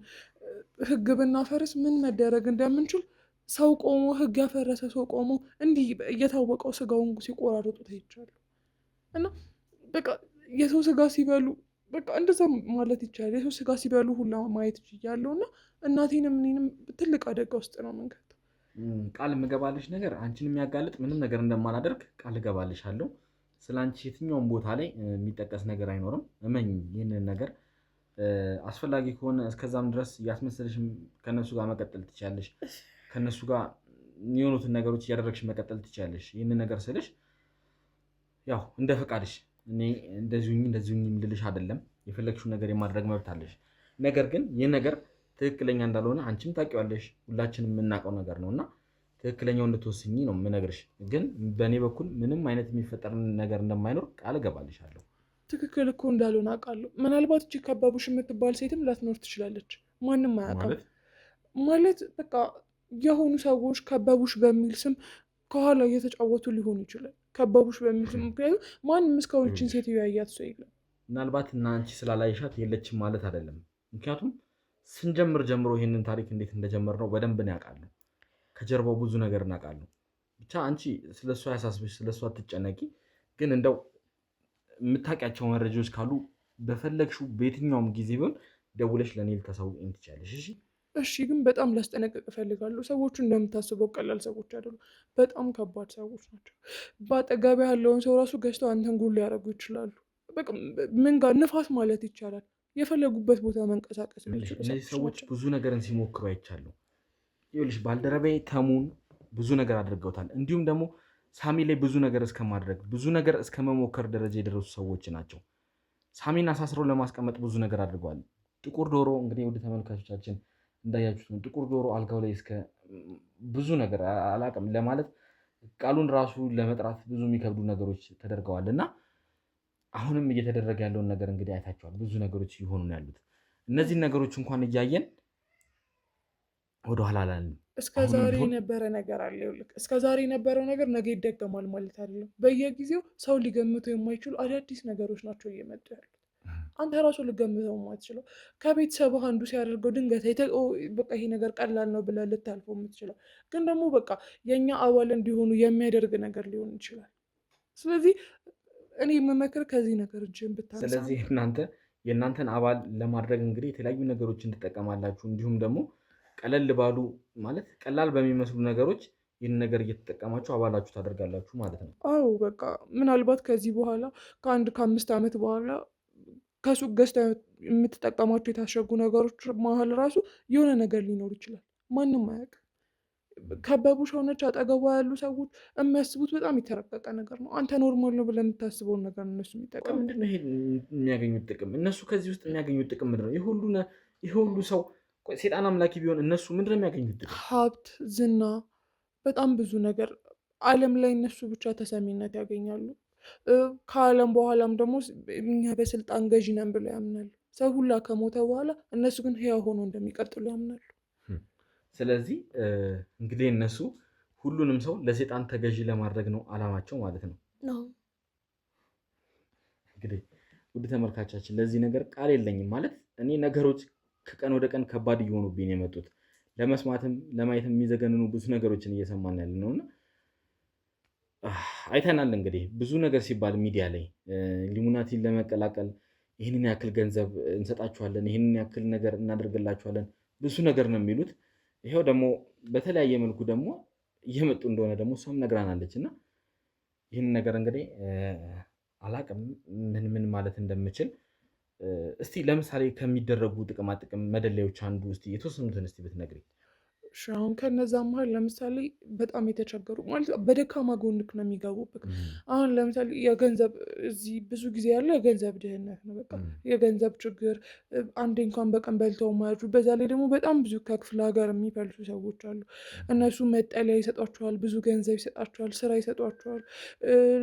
ህግ ብናፈርስ ምን መደረግ እንደምንችል ሰው ቆሞ ህግ ያፈረሰ ሰው ቆሞ እንዲህ እየታወቀው ስጋውን ሲቆራርጡ ታይቻለሁ። እና በቃ የሰው ስጋ ሲበሉ በቃ እንደዛ ማለት ይቻላል። የሰው ስጋ ሲበሉ ሁላ ማየት ችያለሁ። እና እናቴንም እኔንም ትልቅ አደጋ ውስጥ ነው መንከት። ቃል የምገባልሽ ነገር አንቺን የሚያጋልጥ ምንም ነገር እንደማላደርግ ቃል እገባልሻለሁ። ስለ አንቺ የትኛውም ቦታ ላይ የሚጠቀስ ነገር አይኖርም። እመኝ ይህንን ነገር አስፈላጊ ከሆነ እስከዛም ድረስ እያስመሰልሽም ከነሱ ጋር መቀጠል ትችያለሽ። ከነሱ ጋር የሆኑትን ነገሮች እያደረግሽ መቀጠል ትችያለሽ። ይህንን ነገር ስልሽ ያው እንደ ፈቃድሽ፣ እኔ እንደዚሁኝ ልልሽ አይደለም። የፈለግሽውን ነገር የማድረግ መብት አለሽ። ነገር ግን ይህ ነገር ትክክለኛ እንዳልሆነ አንቺም ታውቂዋለሽ፣ ሁላችንም የምናውቀው ነገር ነው እና ትክክለኛው እንድትወስኝ ነው የምነግርሽ። ግን በእኔ በኩል ምንም አይነት የሚፈጠር ነገር እንደማይኖር ቃል እገባልሻለሁ። ትክክል እኮ እንዳልሆነ አውቃለሁ። ምናልባት እቺ ከበቡሽ የምትባል ሴትም ላትኖር ትችላለች። ማንም አያውቅም። ማለት በቃ የሆኑ ሰዎች ከበቡሽ በሚል ስም ከኋላ እየተጫወቱ ሊሆኑ ይችላል። ከበቡሽ በሚል ስም ምክንያቱም ማንም እስካሁን ይህችን ሴትዮ ያያት ሰው የለም። ምናልባት እና አንቺ ስላላይሻት የለችም ማለት አይደለም። ምክንያቱም ስንጀምር ጀምሮ ይህንን ታሪክ እንዴት እንደጀመር ነው በደንብ ያውቃለሁ። ከጀርባው ብዙ ነገር እናውቃለሁ። ብቻ አንቺ ስለሷ ያሳስብሽ፣ ስለሷ አትጨነቂ። ግን እንደው የምታውቂያቸው መረጃዎች ካሉ በፈለግሽው በየትኛውም ጊዜ ቢሆን ደውለሽ ለእኔ ልታሳውቂኝ ትችያለሽ። እሺ እሺ። ግን በጣም ላስጠነቅቅ እፈልጋለሁ። ሰዎቹ እንደምታስበው ቀላል ሰዎች አይደሉም። በጣም ከባድ ሰዎች ናቸው። በአጠገቢ ያለውን ሰው ራሱ ገዝተው አንተን ጉድ ሊያደርጉ ይችላሉ። በቃ ምን ጋር ንፋስ ማለት ይቻላል የፈለጉበት ቦታ መንቀሳቀስ የሚችሉ እነዚህ ሰዎች ብዙ ነገርን ሲሞክሩ አይቻለሁ። ይኸውልሽ ባልደረባዬ ተሙን ብዙ ነገር አድርገውታል። እንዲሁም ደግሞ ሳሚ ላይ ብዙ ነገር እስከማድረግ ብዙ ነገር እስከ መሞከር ደረጃ የደረሱ ሰዎች ናቸው። ሳሚን አሳስረው ለማስቀመጥ ብዙ ነገር አድርገዋል። ጥቁር ዶሮ እንግዲህ ወደ ተመልካቾቻችን እንዳያችሁት ነው። ጥቁር ዶሮ አልጋው ላይ እስከ ብዙ ነገር አላቅም ለማለት ቃሉን ራሱ ለመጥራት ብዙ የሚከብዱ ነገሮች ተደርገዋል እና አሁንም እየተደረገ ያለውን ነገር እንግዲህ አይታችኋል። ብዙ ነገሮች እየሆኑ ነው ያሉት። እነዚህን ነገሮች እንኳን እያየን ወደኋላ አላልንም። እስከዛሬ የነበረ ነገር አለ። ይኸውልህ እስከዛሬ የነበረው ነገር ነገ ይደገማል ማለት አይደለም። በየጊዜው ሰው ሊገምተው የማይችሉ አዳዲስ ነገሮች ናቸው እየመጡ ያሉት። አንተ ራሱ ልገምተው የማትችለው ከቤተሰብህ አንዱ ሲያደርገው ድንገት በቃ ይሄ ነገር ቀላል ነው ብለህ ልታልፈው የምትችለው ግን ደግሞ በቃ የእኛ አባል እንዲሆኑ የሚያደርግ ነገር ሊሆን ይችላል። ስለዚህ እኔ የምመክር ከዚህ ነገር እጅን ብታነሳ። ስለዚህ የእናንተን አባል ለማድረግ እንግዲህ የተለያዩ ነገሮችን ትጠቀማላችሁ። እንዲሁም ደግሞ ቀለል ባሉ ማለት ቀላል በሚመስሉ ነገሮች ይህን ነገር እየተጠቀማችሁ አባላችሁ ታደርጋላችሁ ማለት ነው። አዎ በቃ ምናልባት ከዚህ በኋላ ከ5 ዓመት በኋላ ከሱቅ ገዝተህ የምትጠቀማቸው የታሸጉ ነገሮች መሀል ራሱ የሆነ ነገር ሊኖር ይችላል። ማንም አያውቅም። ከበቡሽ ሆነች አጠገቧ ያሉ ሰዎች የሚያስቡት በጣም የተረቀቀ ነገር ነው። አንተ ኖርማል ነው ብለህ የምታስበውን ነገር እነሱ የሚጠቀም ምንድን ነው ይሄ የሚያገኙት ጥቅም? እነሱ ከዚህ ውስጥ የሚያገኙት ጥቅም ምንድን ነው? ይህ ሁሉ ሰው ሴጣን አምላኪ ቢሆን እነሱ ምንድን ነው የሚያገኙት ጥቅም? ሀብት፣ ዝና፣ በጣም ብዙ ነገር ዓለም ላይ እነሱ ብቻ ተሰሚነት ያገኛሉ። ከዓለም በኋላም ደግሞ እኛ በስልጣን ገዢ ነን ብለው ያምናሉ። ሰው ሁላ ከሞተ በኋላ እነሱ ግን ሕያው ሆኖ እንደሚቀጥሉ ያምናሉ። ስለዚህ እንግዲህ እነሱ ሁሉንም ሰው ለሴጣን ተገዢ ለማድረግ ነው አላማቸው ማለት ነው። እንግዲህ ውድ ተመልካቻችን ለዚህ ነገር ቃል የለኝም ማለት እኔ ነገሮች ከቀን ወደ ቀን ከባድ እየሆኑብኝ የመጡት ለመስማትም ለማየትም የሚዘገንኑ ብዙ ነገሮችን እየሰማን ያለ ነውና አይተናል። እንግዲህ ብዙ ነገር ሲባል ሚዲያ ላይ ኢሉሚናቲን ለመቀላቀል ይህንን ያክል ገንዘብ እንሰጣችኋለን፣ ይህንን ያክል ነገር እናደርግላችኋለን ብዙ ነገር ነው የሚሉት። ይሄው ደግሞ በተለያየ መልኩ ደግሞ እየመጡ እንደሆነ ደግሞ እሷም ነግራናለች። እና ይህን ነገር እንግዲህ አላቅም ምን ማለት እንደምችል። እስቲ ለምሳሌ ከሚደረጉ ጥቅማጥቅም መደለዮች አንዱ እስቲ የተወሰኑትን እስቲ ብትነግሪኝ። አሁን ከነዛ መሀል ለምሳሌ በጣም የተቸገሩ ማለት በደካማ ጎንክ ነው የሚገቡብክ። አሁን ለምሳሌ የገንዘብ እዚህ ብዙ ጊዜ ያለ የገንዘብ ድህነት ነው። በቃ የገንዘብ ችግር አንዴ እንኳን በቀን በልተው ማያድሩ። በዛ ላይ ደግሞ በጣም ብዙ ከክፍለ ሀገር የሚፈልሱ ሰዎች አሉ። እነሱ መጠለያ ይሰጧቸዋል፣ ብዙ ገንዘብ ይሰጣቸዋል፣ ስራ ይሰጧቸዋል።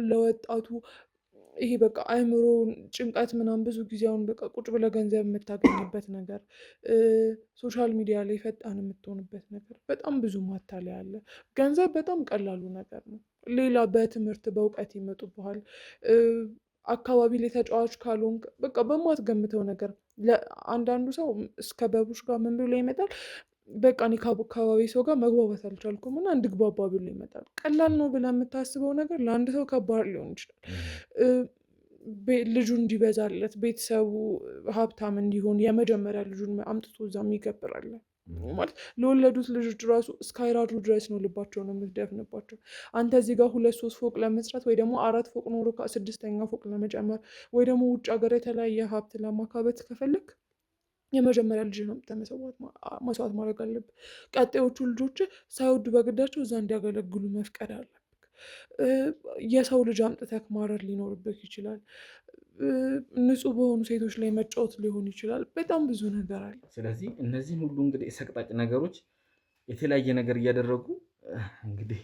ለወጣቱ ይሄ በቃ አእምሮ ጭንቀት ምናምን ብዙ ጊዜ አሁን በቃ ቁጭ ብለህ ገንዘብ የምታገኝበት ነገር፣ ሶሻል ሚዲያ ላይ ፈጣን የምትሆንበት ነገር፣ በጣም ብዙ ማታለያ አለ። ገንዘብ በጣም ቀላሉ ነገር ነው። ሌላ በትምህርት በእውቀት ይመጡብሃል። አካባቢ ላይ ተጫዋች ካልሆንክ በቃ በማትገምተው ነገር አንዳንዱ ሰው እስከ በቡሽ ጋር ምን ብሎ ይመጣል፣ በቃ እኔ ከአካባቢ ሰው ጋር መግባባት አልቻልኩም እና እንድግባባ ብሎ ይመጣል። ቀላል ነው ብለህ የምታስበው ነገር ለአንድ ሰው ከባድ ሊሆን ይችላል። ልጁ እንዲበዛለት፣ ቤተሰቡ ሀብታም እንዲሆን የመጀመሪያ ልጁን አምጥቶ እዛ ይገብራል ማለት ለወለዱት ልጆች ራሱ እስካይራዱ ድረስ ነው ልባቸው ነው የምትደፍንባቸው። አንተ እዚህ ጋር 2-3 ፎቅ ለመስራት ወይ ደግሞ 4 ፎቅ ኖሮ 6ኛ ፎቅ ለመጨመር ወይ ደግሞ ውጭ ሀገር የተለያየ ሀብት ለማካበት ከፈለግ የመጀመሪያ ልጅ ነው መስዋዕት ማድረግ አለብህ። ቀጣዮቹ ልጆች ሳይወዱ በግዳቸው እዛ እንዲያገለግሉ መፍቀድ አለብህ። የሰው ልጅ አምጥተህ ማረድ ሊኖርብህ ይችላል። ንጹህ በሆኑ ሴቶች ላይ መጫወት ሊሆን ይችላል። በጣም ብዙ ነገር አለ። ስለዚህ እነዚህን ሁሉ እንግዲህ ሰቅጣጭ ነገሮች የተለያየ ነገር እያደረጉ እንግዲህ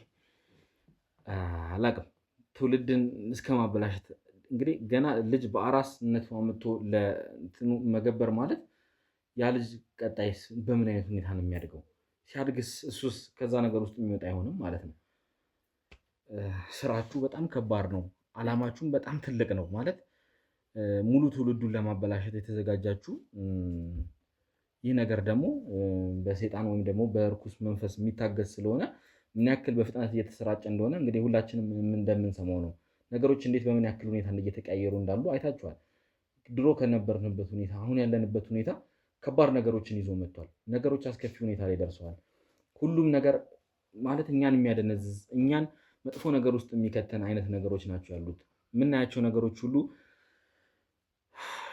አላቅም ትውልድን እስከ ማበላሸት እንግዲህ ገና ልጅ በአራስነቱ አምጥቶ ለእንትኑ መገበር ማለት ያ ልጅ ቀጣይስ በምን አይነት ሁኔታ ነው የሚያድገው? ሲያድግስ እሱስ ከዛ ነገር ውስጥ የሚወጣ አይሆንም ማለት ነው። ስራችሁ በጣም ከባድ ነው። አላማችሁም በጣም ትልቅ ነው ማለት ሙሉ ትውልዱን ለማበላሸት የተዘጋጃችሁ። ይህ ነገር ደግሞ በሰይጣን ወይም ደግሞ በርኩስ መንፈስ የሚታገዝ ስለሆነ ምን ያክል በፍጥነት እየተሰራጨ እንደሆነ እንግዲህ ሁላችንም እንደምንሰማው ነው። ነገሮች እንዴት በምን ያክል ሁኔታ እየተቀያየሩ እንዳሉ አይታችኋል። ድሮ ከነበርንበት ሁኔታ አሁን ያለንበት ሁኔታ ከባድ ነገሮችን ይዞ መጥቷል። ነገሮች አስከፊ ሁኔታ ላይ ደርሰዋል። ሁሉም ነገር ማለት እኛን የሚያደነዝዝ እኛን መጥፎ ነገር ውስጥ የሚከተን አይነት ነገሮች ናቸው ያሉት። የምናያቸው ነገሮች ሁሉ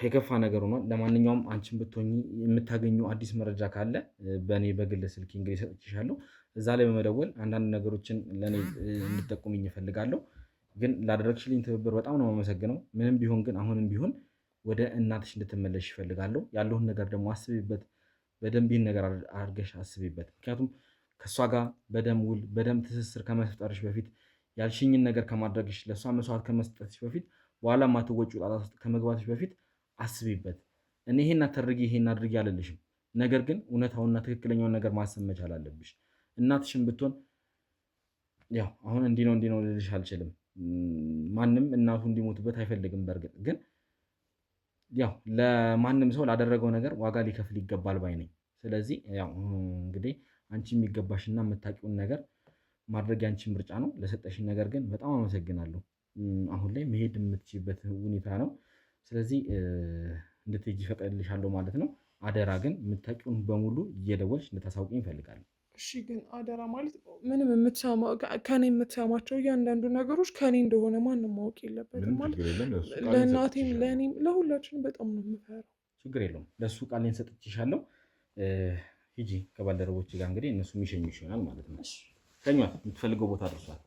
የከፋ ነገር ሆኗል። ለማንኛውም አንቺን ብትሆኚ የምታገኙ አዲስ መረጃ ካለ በእኔ በግል ስልክ እንግዲህ ሰጥቼሻለሁ። እዛ ላይ በመደወል አንዳንድ ነገሮችን ለእኔ እንድጠቁምኝ እፈልጋለሁ። ግን ላደረግሽልኝ ትብብር በጣም ነው የማመሰግነው። ምንም ቢሆን ግን አሁንም ቢሆን ወደ እናትሽ እንድትመለሽ ይፈልጋለሁ። ያለውን ነገር ደግሞ አስቢበት፣ በደንብ ይህን ነገር አድርገሽ አስቢበት። ምክንያቱም ከእሷ ጋር በደም ውል በደም ትስስር ከመፍጠርሽ በፊት ያልሽኝን ነገር ከማድረግሽ ለእሷ መስዋዕት ከመስጠትሽ በፊት በኋላ ማትወጪው ጣጣ ውስጥ ከመግባትሽ በፊት አስቢበት። እኔ ይሄን አታድርጊ ይሄን አድርጊ አልልሽም። ነገር ግን እውነታውና ትክክለኛውን ነገር ማሰብ መቻል አለብሽ። እናትሽን ብትሆን ያው አሁን እንዲህ ነው ልልሽ አልችልም። ማንም እናቱ እንዲሞትበት አይፈልግም። በእርግጥ ግን ያው ለማንም ሰው ላደረገው ነገር ዋጋ ሊከፍል ይገባል ባይ ነኝ። ስለዚህ ያው እንግዲህ አንቺ የሚገባሽና የምታውቂውን ነገር ማድረግ ያንቺ ምርጫ ነው። ለሰጠሽኝ ነገር ግን በጣም አመሰግናለሁ። አሁን ላይ መሄድ የምትችይበት ሁኔታ ነው። ስለዚህ እንድትሄጂ ፈቅድልሻለሁ ማለት ነው። አደራ ግን የምታውቂውን በሙሉ እየደወልሽ እንድታሳውቂኝ እፈልጋለሁ። እሺ ግን አደራ ማለት ምንም ከኔ የምትሰማቸው እያንዳንዱ ነገሮች ከኔ እንደሆነ ማንም ማወቅ የለበትም ማለት ለእናቴም ለእኔም ለሁላችንም በጣም ነው የምፈራው። ችግር የለውም። ለእሱ ቃሌን ሰጥቼሻለሁ። ሂጂ ከባልደረቦች ጋር እንግዲህ እነሱ የሚሸኙሽ ይሆናል ማለት ነው። ሸኟት፣ የምትፈልገው ቦታ ደርሷል።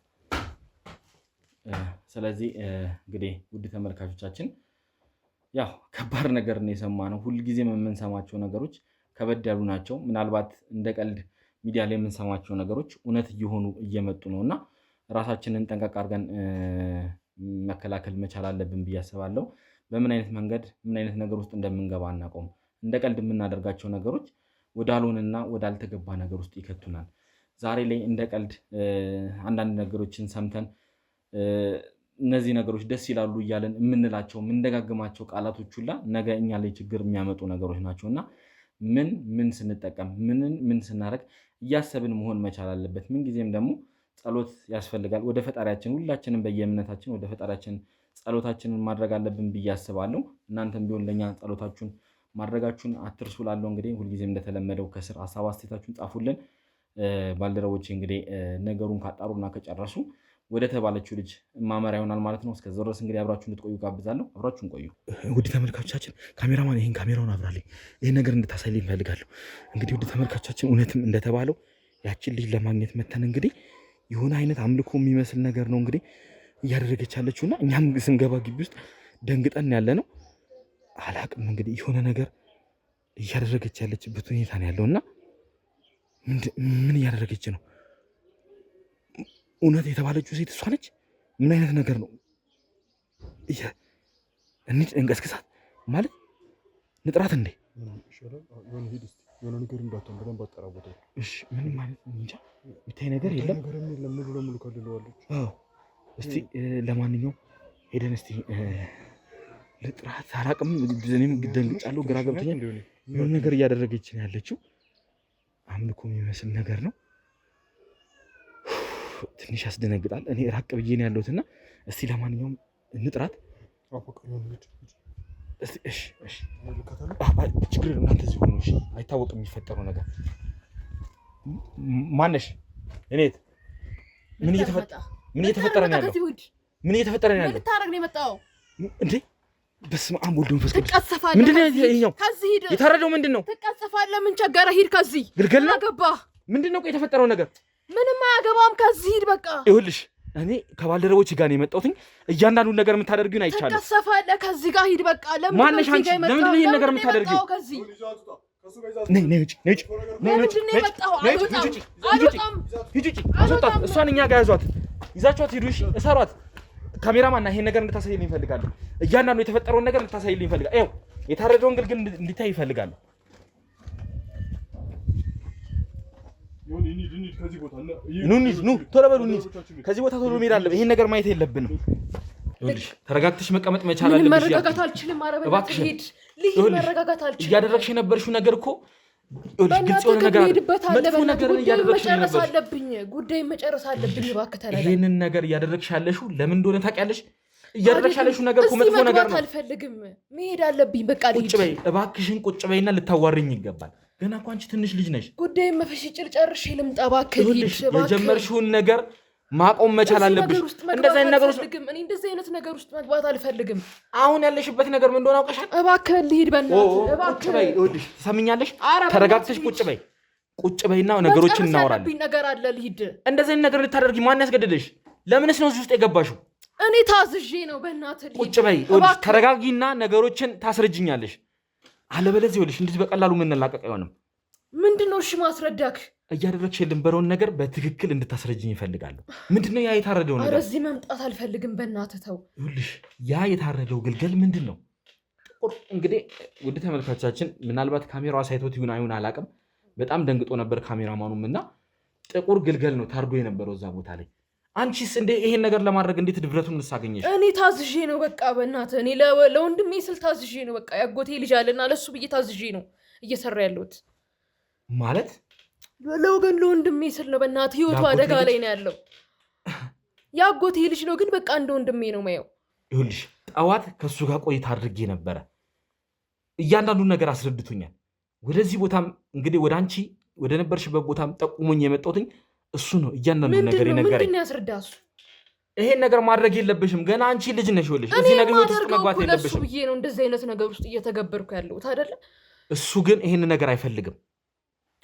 ስለዚህ እንግዲህ ውድ ተመልካቾቻችን ያው ከባድ ነገር ነው የሰማነው። ሁልጊዜም የምንሰማቸው ነገሮች ከበድ ያሉ ናቸው። ምናልባት እንደ ቀልድ ሚዲያ ላይ የምንሰማቸው ነገሮች እውነት እየሆኑ እየመጡ ነው እና ራሳችንን ጠንቀቅ አድርገን መከላከል መቻል አለብን ብዬ አስባለሁ። በምን አይነት መንገድ ምን አይነት ነገር ውስጥ እንደምንገባ አናውቅም። እንደ ቀልድ የምናደርጋቸው ነገሮች ወዳልሆነና ወዳልተገባ ነገር ውስጥ ይከቱናል። ዛሬ ላይ እንደ ቀልድ አንዳንድ ነገሮችን ሰምተን እነዚህ ነገሮች ደስ ይላሉ እያለን የምንላቸው የምንደጋግማቸው ቃላቶች ሁላ ነገ እኛ ላይ ችግር የሚያመጡ ነገሮች ናቸው እና ምን ስንጠቀም ምን ስናደርግ እያሰብን መሆን መቻል አለበት። ምንጊዜም ደግሞ ጸሎት ያስፈልጋል። ወደ ፈጣሪያችን ሁላችንም በየእምነታችን ወደ ፈጣሪያችን ጸሎታችንን ማድረግ አለብን ብዬ አስባለሁ። እናንተም ቢሆን ለእኛ ጸሎታችሁን ማድረጋችሁን አትርሱ። ላለው እንግዲህ ሁልጊዜም እንደተለመደው ከስር ሀሳብ አስተያየታችሁን ጻፉልን። ባልደረቦች እንግዲህ ነገሩን ካጣሩና ከጨረሱ ወደ ተባለችው ልጅ ማመራ ይሆናል ማለት ነው። እስከዛ ድረስ እንግዲህ አብራችሁ እንድትቆዩ ጋብዛለሁ። አብራችሁን ቆዩ። ውድ ተመልካቾቻችን ካሜራማን ይህን ካሜራውን አብራልኝ፣ ይህን ነገር እንድታሳይልኝ እፈልጋለሁ። እንግዲህ ውድ ተመልካቾቻችን እውነትም እንደተባለው ያችን ልጅ ለማግኘት መተን እንግዲህ የሆነ አይነት አምልኮ የሚመስል ነገር ነው እንግዲህ እያደረገች ያለችውና እኛም ስንገባ ግቢ ውስጥ ደንግጠን ያለ ነው። አላቅም እንግዲህ የሆነ ነገር እያደረገች ያለችበት ሁኔታ ነው ያለውና ምን እያደረገች ነው? እውነት የተባለችው ሴት እሷ ነች? ምን አይነት ነገር ነው? እንቀስቅሳት ማለት ንጥራት እንዴ? የሆነ ነገር እንዳትሆን በደንብ አጠራቦታል። እሺ ምንም ማለት እንጃ የሚታይ ነገር የለም። ሙሉ ለሙሉ ከልለዋለች። እስቲ ለማንኛውም ሄደን እስቲ ለጥራት አላቅም። እኔም ደንግጫለሁ፣ ግራ ገብቶኛል። የሆነ ነገር እያደረገች ነው ያለችው። አምልኮ የሚመስል ነገር ነው። ትንሽ ያስደነግጣል። እኔ ራቅ ብዬ ነው ያለሁትና እስቲ ለማንኛውም እንጥራት። ችግር እናንተ እዚህ ሆኖ አይታወቅም የሚፈጠረው ነገር። ማነሽ? እኔት ምን እየተፈጠረ ነው ያለው? ምን እየተፈጠረ ነው ያለው? ልታረግ ነው የመጣው እንዴ? በስመ አብ ወወልድ ወመንፈስ ቅዱስ። ትቀሰፋለህ። ምንድን ነው ይሄኛው? ከዚህ ሂድ። የታረደው ምንድን ነው? ትቀሰፋለህ። ምን ቸገረ? ሂድ ከዚህ። ግልገል ነው አገባህ። ምንድን ነው የተፈጠረው ነገር? ምንም አያገባም። ከዚህ ሂድ በቃ። ይኸውልሽ እኔ ከባልደረቦች ጋር ነው የመጣሁት። እያንዳንዱን ነገር የምታደርጊውን አይቻለሁ። ትቀሰፋለህ። ከዚህ ጋር ሂድ በቃ። ማነሽ አንቺ? ለምንድን ነው ይሄን ነገር የምታደርጊው? ከዚህ እሷን እኛ ጋር ያዟት፣ ይዛችኋት ሂዱ። እሺ እሰሯት። ካሜራማን ይሄን ነገር እንድታሳይልኝ እፈልጋለሁ። እያንዳንዱ የተፈጠረውን ነገር እንድታሳይልኝ እፈልጋለሁ። ይኸው የታረደውን ግልግል እንዲታይ እፈልጋለሁ። ኑ ቶሎ በሉ እንሂድ። ከዚህ ቦታ ቶሎ መሄድ አለብን። ይሄን ነገር ማየት የለብንም። ይኸውልሽ ተረጋግተሽ መቀመጥ መቻል አለብሽ። መረጋጋት አልችልም። እባክሽ ሂድ። መረጋጋት አልችልም። እያደረግሽ የነበርሽው ነገር እኮ ግልጽ የሆነ ነገር መጥፎ ነገር እያደረግሽ ጉዳይ መጨረስ አለብኝ። እባክህ ተረጋጋ። ይሄንን ነገር እያደረግሽ ያለሽው ለምን እንደሆነ ታውቂያለሽ? እያደረግሽ ያለሽው ነገር እኮ መጥፎ ነገር ነው። አልፈልግም። መሄድ አለብኝ። በቃ ቁጭ በይ እባክሽን፣ ቁጭ በይና ልታዋሪኝ ይገባል። ገና እኮ አንቺ ትንሽ ልጅ ነሽ። ጉዳይ መፈሽጭር ጨርሼ ልምጣ። እባክህ ሂድ። የጀመርሽውን ነገር ማቆም መቻል አለብሽ። እንደዚህ አይነት ነገር ውስጥ መግባት አልፈልግም። አሁን ያለሽበት ነገር ምን እንደሆነ አውቀሻል። እባክህ ልሂድ። በእናትህ እባክህ በይ። ይኸውልሽ ትሰሚኛለሽ? ተረጋግተሽ ቁጭ በይ። ቁጭ በይና ነገሮችን እናወራለን። ነገር አለ። ልሂድ። እንደዚህ አይነት ነገር ልታደርጊ ማን ያስገደደሽ? ለምንስ ነው እዚህ ውስጥ የገባሽው? እኔ ታዝዤ ነው። በእናትህ ልሂድ። ቁጭ በይ። ይኸውልሽ ተረጋጊና ነገሮችን ታስረጅኛለሽ። አለበለዚያ ይኸውልሽ እንዴት በቀላሉ የምንላቀቅ አይሆንም። ምንድነው? እሺ ማስረዳክ። እያደረግሽ የነበረውን ነገር በትክክል እንድታስረጅኝ ይፈልጋሉ። ምንድነው ያ የታረደው ነገር? እዚህ መምጣት አልፈልግም። በእናትህ ተው። ይኸውልሽ ያ የታረደው ግልገል ምንድን ነው? ጥቁር። እንግዲህ ውድ ተመልካቾቻችን ምናልባት ካሜራዋ ሳይቶት ይሁን አይሁን አላውቅም፣ በጣም ደንግጦ ነበር ካሜራማኑም እና ጥቁር ግልገል ነው ታርዶ የነበረው እዛ ቦታ ላይ። አንቺስ እንዴ ይሄን ነገር ለማድረግ እንዴት ድፍረቱን ልሳገኘሽ? እኔ ታዝዤ ነው በቃ። በእናትህ እኔ ለወንድሜ ስል ታዝዤ ነው በቃ። ያጎቴ ልጅ አለና ለሱ ብዬ ታዝዤ ነው እየሰራ ያለሁት። ማለት ለወገን ለወንድሜ ስል ነው። በእናትህ ህይወቱ አደጋ ላይ ነው ያለው። ያጎቴ ልጅ ነው ግን በቃ እንደ ወንድሜ ነው ማየው። ይኸውልሽ ጠዋት ከሱ ጋር ቆይታ አድርጌ ነበረ። እያንዳንዱን ነገር አስረድቶኛል። ወደዚህ ቦታም እንግዲህ ወደ አንቺ ወደ ነበርሽበት ቦታም ጠቁሞኝ የመጣሁትኝ እሱ ነው። እያንዳንዱ ነገር የነገረኝ። ምንድን ያስረዳ እሱ? ይሄን ነገር ማድረግ የለብሽም። ገና አንቺ ልጅ ነሽ። ይኸውልሽ እዚህ ነገር ውስጥ መግባት የለብሽም ብዬ ነው እንደዚህ አይነት ነገር ውስጥ እየተገበርኩ ያለሁት አይደለ? እሱ ግን ይሄን ነገር አይፈልግም።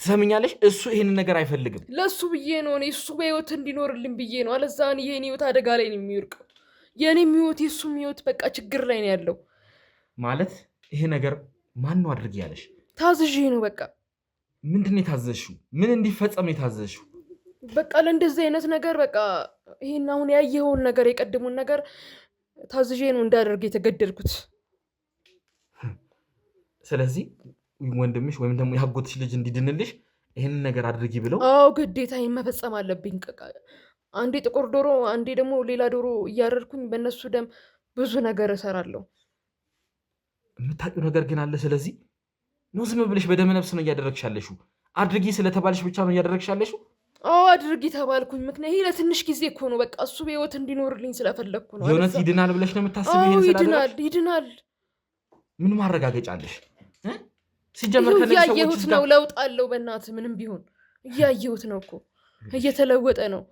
ትሰምኛለሽ? እሱ ይሄንን ነገር አይፈልግም። ለሱ ብዬ ነው እኔ እሱ በህይወት እንዲኖርልኝ ብዬ ነው። አለዛ የኔ ህይወት አደጋ ላይ ነው የሚወድቀው። የኔም ህይወት የሱም ህይወት በቃ ችግር ላይ ነው ያለው። ማለት ይሄ ነገር ማን ነው አድርጊ ያለሽ? ታዝዤ ነው በቃ። ምንድን ነው የታዘዝሽው? ምን እንዲፈጸም ነው የታዘዝሽው? በቃ ለእንደዚህ አይነት ነገር በቃ ይሄን አሁን ያየኸውን ነገር የቀድሙን ነገር ታዝዤ ነው እንዳደርግ የተገደድኩት። ስለዚህ ወንድምሽ ወይም ደግሞ ያጎትሽ ልጅ እንዲድንልሽ ይህንን ነገር አድርጊ ብለው? አዎ ግዴታዬን መፈጸም አለብኝ። አንዴ ጥቁር ዶሮ አንዴ ደግሞ ሌላ ዶሮ እያረድኩኝ በእነሱ ደም ብዙ ነገር እሰራለሁ። የምታውቂው ነገር ግን አለ። ስለዚህ ነው ዝም ብለሽ በደመ ነፍስ ነው እያደረግሽ ያለሽው? አድርጊ ስለተባልሽ ብቻ ነው እያደረግሽ ያለሽው? አዎ አድርጊ ተባልኩኝ። ምክንያት ይሄ ለትንሽ ጊዜ እኮ ነው። በቃ እሱ በህይወት እንዲኖርልኝ ስለፈለግኩ ነው። የእውነት ይድናል ብለሽ ነው የምታስብ? ይሄን ይድናል ይድናል። ምን ማረጋገጫ አለሽ? ሲጀመር እያየሁት ነው። ለውጥ አለው በእናትህ። ምንም ቢሆን እያየሁት ነው እኮ እየተለወጠ ነው።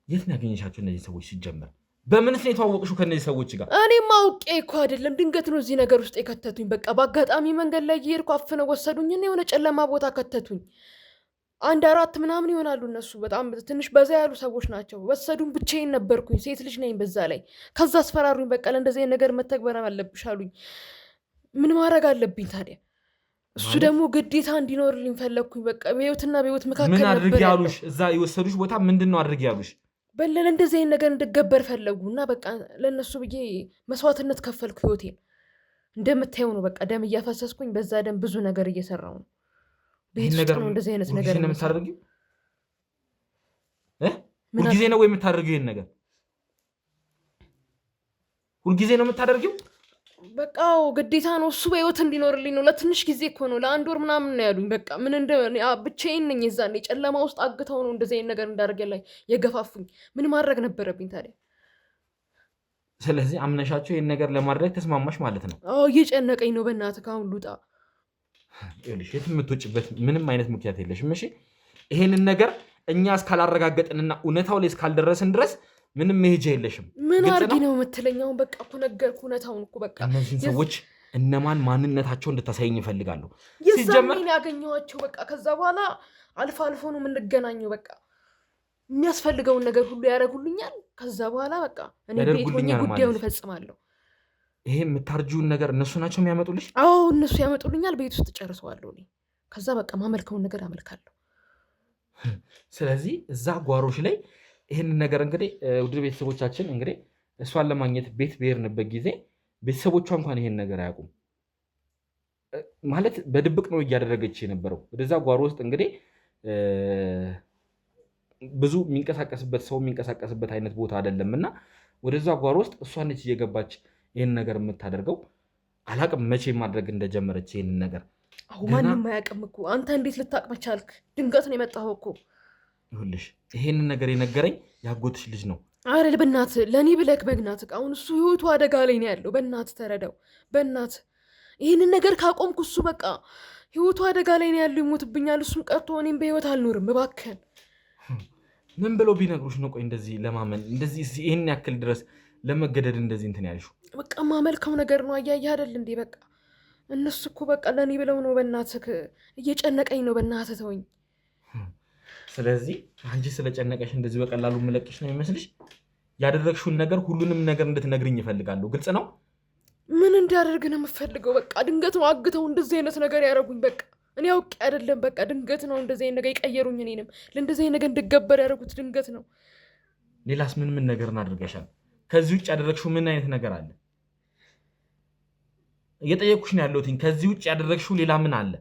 የት ነው ያገኘሻቸው እነዚህ ሰዎች? ሲጀመር በምንስ ነው የተዋወቅሽው ከእነዚህ ሰዎች ጋር? እኔም አውቄ እኮ አይደለም፣ ድንገት ነው እዚህ ነገር ውስጥ የከተቱኝ። በቃ በአጋጣሚ መንገድ ላይ እየሄድኩ አፍነው ወሰዱኝና የሆነ ጨለማ ቦታ ከተቱኝ። 1 4 ምናምን ይሆናሉ እነሱ። በጣም ትንሽ በዛ ያሉ ሰዎች ናቸው። ወሰዱኝ። ብቻዬን ነበርኩኝ፣ ሴት ልጅ ነኝ በዛ ላይ። ከዛ አስፈራሩኝ። በቃ ለእንደዚህ ነገር መተግበር አለብሽ አሉኝ። ምን ማድረግ አለብኝ ታዲያ? እሱ ደግሞ ግዴታ እንዲኖርልኝ ፈለግኩኝ። በቃ በህይወትና በህይወት መካከል ምን አድርጊ ያሉሽ? እዛ የወሰዱሽ ቦታ ምንድን ነው አድርጊ ያሉሽ? በለለ እንደዚህ አይነት ነገር እንድገበር ፈለጉ እና በቃ ለእነሱ ብዬ መስዋዕትነት ከፈልኩ ህይወቴን። እንደምታየው ነው በቃ ደም እያፈሰስኩኝ፣ በዛ ደም ብዙ ነገር እየሰራው ነው። ቤት ውስጥ ነው እንደዚህ አይነት ነገር የምታደርጊው? ሁልጊዜ ነው የምታደርጊው ይህን ነገር? ሁልጊዜ ነው የምታደርጊው? በቃ ግዴታ ነው። እሱ በህይወት እንዲኖርልኝ ነው። ለትንሽ ጊዜ እኮ ነው፣ ለ1 ወር ምናምን ነው ያሉኝ። በቃ ምን ብቻዬን ነኝ። የዛኔ ጨለማ ውስጥ አግተው ነው እንደዚህ አይነት ነገር እንዳደርግ ላይ የገፋፉኝ። ምን ማድረግ ነበረብኝ ታዲያ? ስለዚህ አምነሻቸው ይህን ነገር ለማድረግ ተስማማሽ ማለት ነው? አዎ እየጨነቀኝ ነው። በእናትህ ከአሁን ልውጣ። ይኸውልሽ የትም የምትወጪበት ምንም አይነት ምክንያት የለሽም። እሺ ይሄንን ነገር እኛ እስካላረጋገጥንና እውነታው ላይ እስካልደረስን ድረስ ምንም መሄጃ የለሽም። ምን አድርጊ ነው የምትለኝ? አሁን በቃ እኮ ነገርኩህ እውነታውን እኮ በቃ። እነዚህን ሰዎች እነማን ማንነታቸው እንድታሳይኝ ይፈልጋሉ? ሲጀመር ያገኘኋቸው በቃ። ከዛ በኋላ አልፎ አልፎ ነው የምንገናኘው። በቃ የሚያስፈልገውን ነገር ሁሉ ያደርጉልኛል። ከዛ በኋላ በቃ እኔ ቤት ሆኜ ጉዳዩን እፈጽማለሁ። ይሄ የምታርጂውን ነገር እነሱ ናቸው የሚያመጡልሽ? አዎ እነሱ ያመጡልኛል። ቤት ውስጥ ጨርሰዋለሁ እኔ። ከዛ በቃ ማመልከውን ነገር አመልካለሁ። ስለዚህ እዛ ጓሮች ላይ ይህንን ነገር እንግዲህ ውድ ቤተሰቦቻችን እንግዲህ እሷን ለማግኘት ቤት ብሄርንበት ጊዜ ቤተሰቦቿ እንኳን ይሄን ነገር አያውቁም። ማለት በድብቅ ነው እያደረገች የነበረው። ወደዛ ጓሮ ውስጥ እንግዲህ ብዙ የሚንቀሳቀስበት ሰው የሚንቀሳቀስበት አይነት ቦታ አይደለም እና ወደዛ ጓሮ ውስጥ እሷ ነች እየገባች ይህን ነገር የምታደርገው። አላቅም መቼ ማድረግ እንደጀመረች ይህንን ነገር። ማንም አያውቅም እኮ። አንተ እንዴት ልታቅም ቻልክ? ድንገት ነው የመጣኸው እኮ። ይኸውልሽ ይሄንን ነገር የነገረኝ ያጎትሽ ልጅ ነው። አረ በእናትህ ለእኔ ብለህ በእናትህ። አሁን እሱ ህይወቱ አደጋ ላይ ነው ያለው። በእናትህ ተረዳው። በእናትህ ይህንን ነገር ካቆምኩ እሱ በቃ ህይወቱ አደጋ ላይ ነው ያለው፣ ይሞትብኛል። እሱም ቀርቶ እኔም በህይወት አልኖርም። እባክህን ምን ብለው ቢነግሩሽ ነው? ቆይ እንደዚህ ለማመን እንደዚህ ይህን ያክል ድረስ ለመገደድ እንደዚህ እንትን ያልሽው? በቃ ማመልከው ነገር ነው። አያየህ አይደል እንዴ? በቃ እነሱ እኮ በቃ ለእኔ ብለው ነው። በእናትህ እየጨነቀኝ ነው። በእናትህ ተወኝ። ስለዚህ አንቺ ስለጨነቀሽ እንደዚህ በቀላሉ የምለቅሽ ነው የሚመስልሽ? ያደረግሽውን ነገር ሁሉንም ነገር እንድትነግርኝ ይፈልጋሉ። ግልጽ ነው። ምን እንዳደርግ ነው የምፈልገው? በቃ ድንገት ነው አግተው እንደዚህ አይነት ነገር ያደረጉኝ። በቃ እኔ አውቄ አይደለም። በቃ ድንገት ነው እንደዚህ አይነት ነገር የቀየሩኝ። እኔንም ለእንደዚህ አይነት ነገር እንድገበር ያደረጉት ድንገት ነው። ሌላስ ምን ምን ነገር አድርገሻል? ከዚህ ውጭ ያደረግሽው ምን አይነት ነገር አለ? እየጠየኩሽ ነው ያለሁት። ከዚህ ውጭ ያደረግሽው ሌላ ምን አለ?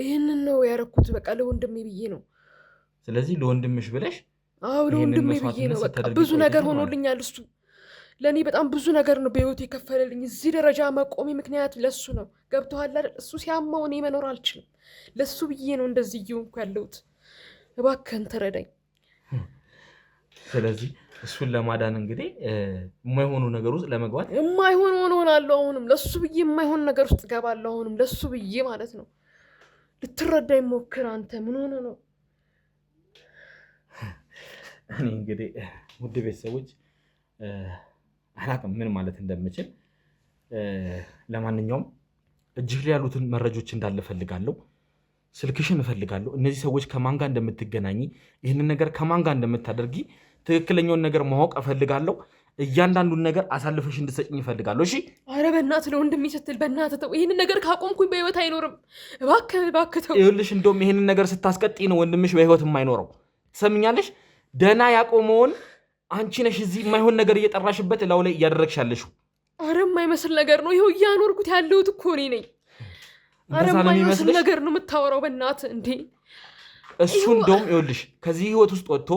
ይህንን ነው ያደረኩት። በቃ ለወንድሜ ብዬ ነው። ስለዚህ ለወንድምሽ ብለሽ? አዎ ለወንድሜ ብዬ ነው። በቃ ብዙ ነገር ሆኖልኛል። እሱ ለእኔ በጣም ብዙ ነገር ነው በህይወት የከፈለልኝ። እዚህ ደረጃ መቆሜ ምክንያት ለሱ ነው። ገብቶሃል አይደል? እሱ ሲያማው እኔ መኖር አልችልም። ለሱ ብዬ ነው እንደዚህ እየሆንኩ ያለሁት። እባክህን ተረዳኝ። ስለዚህ እሱን ለማዳን እንግዲህ የማይሆኑ ነገር ውስጥ ለመግባት የማይሆን ሆናለሁ። አሁንም ለሱ ብዬ የማይሆን ነገር ውስጥ እገባለሁ። አሁንም ለሱ ብዬ ማለት ነው። ልትረዳኝ ሞክር። አንተ ምን ሆነ ነው? እኔ እንግዲህ ውድ ቤተሰቦች አላቅም ምን ማለት እንደምችል። ለማንኛውም እጅህ ላይ ያሉትን መረጃዎች እንዳለ ፈልጋለሁ። ስልክሽን እፈልጋለሁ። እነዚህ ሰዎች ከማን ጋር እንደምትገናኝ ይህንን ነገር ከማን ጋር እንደምታደርጊ ትክክለኛውን ነገር ማወቅ እፈልጋለሁ። እያንዳንዱን ነገር አሳልፈሽ እንድትሰጭኝ እፈልጋለሁ። እሺ? አረ በእናትህ ለወንድሜ ስትል በእናትህ ተው። ይህንን ነገር ካቆምኩኝ በህይወት አይኖርም። እባክህ ተው። ይኸውልሽ እንደውም ይህንን ነገር ስታስቀጥይ ነው ወንድምሽ በህይወት የማይኖረው። ትሰምኛለሽ? ደህና ያቆመውን አንቺ ነሽ እዚህ የማይሆን ነገር እየጠራሽበት እላው ላይ እያደረግሽ ያለሽው። አረ የማይመስል ነገር ነው። ይኸው እያኖርኩት ያለሁት እኮ እኔ ነኝ። አረ የማይመስል ነገር ነው የምታወራው። በእናትህ እንዴ! እሱ እንደውም ይኸውልሽ ከዚህ ህይወት ውስጥ ወጥቶ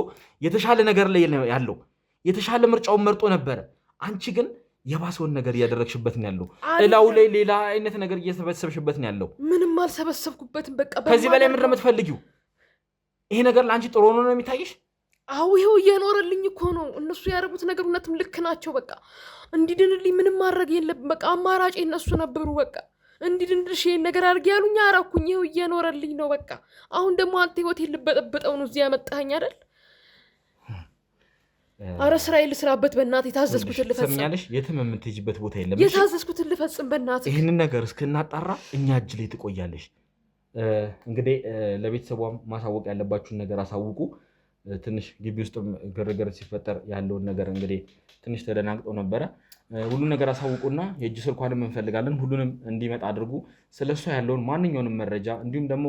የተሻለ ነገር ላይ ያለው የተሻለ ምርጫውን መርጦ ነበረ። አንቺ ግን የባሰውን ነገር እያደረግሽበት ነው ያለው። እላው ላይ ሌላ አይነት ነገር እየሰበሰብሽበት ነው ያለው። ምንም አልሰበሰብኩበትም። በቃ ከዚህ በላይ ምንድን ነው የምትፈልጊው? ይሄ ነገር ለአንቺ ጥሩ ሆኖ ነው የሚታይሽ? አዎ ይኸው እየኖረልኝ እኮ ነው። እነሱ ያደረጉት ነገር እውነትም ልክ ናቸው። በቃ እንዲድንልኝ ምንም ማድረግ የለብም። በቃ አማራጭ እነሱ ነበሩ። በቃ እንዲድንልሽ ይሄን ነገር አድርጌ ያሉኝ አረኩኝ። ይኸው እየኖረልኝ ነው። በቃ አሁን ደግሞ አንተ ህይወቴን ልበጠብጠው ነው እዚህ ያመጣኸኝ አይደል? አረ ስራዬን ልስራበት በእናትህ። የታዘዝኩትን ልፈጽም። ሰምኛለሽ? የትም የምትሄጂበት ቦታ የለም። የታዘዝኩትን ልፈጽም በእናትህ። ይህንን ነገር እስክናጣራ እኛ እጅ ላይ ትቆያለሽ። እንግዲህ ለቤተሰቧም ማሳወቅ ያለባችሁን ነገር አሳውቁ። ትንሽ ግቢ ውስጥም ግርግር ሲፈጠር ያለውን ነገር እንግዲህ ትንሽ ተደናግጠው ነበረ። ሁሉን ነገር አሳውቁና የእጅ ስልኳንም እንፈልጋለን። ሁሉንም እንዲመጣ አድርጉ። ስለሷ ያለውን ማንኛውንም መረጃ እንዲሁም ደግሞ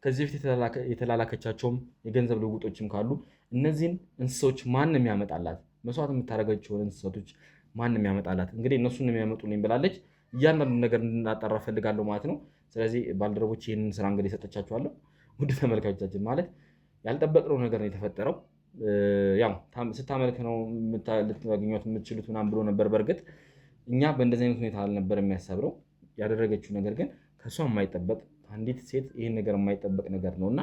ከዚህ በፊት የተላላከቻቸውም የገንዘብ ልውውጦችም ካሉ እነዚህን እንስሳዎች ማንም ያመጣላት፣ መስዋዕት የምታደርጋቸውን እንስሳቶች ማንም ያመጣላት፣ እንግዲህ እነሱን የሚያመጡልኝ ብላለች። እያንዳንዱ ነገር እንድናጣራ ፈልጋለሁ ማለት ነው። ስለዚህ ባልደረቦች ይህንን ስራ እንግዲህ ሰጠቻችኋለሁ። ውድ ተመልካቾቻችን ማለት ያልጠበቅነው ነገር ነው የተፈጠረው። ያው ስታመልክ ነው ልታገኟት የምትችሉት ምናምን ብሎ ነበር። በእርግጥ እኛ በእንደዚህ አይነት ሁኔታ አልነበር የሚያሰብረው። ያደረገችው ነገር ግን ከእሷ የማይጠበቅ አንዲት ሴት ይህን ነገር የማይጠበቅ ነገር ነው እና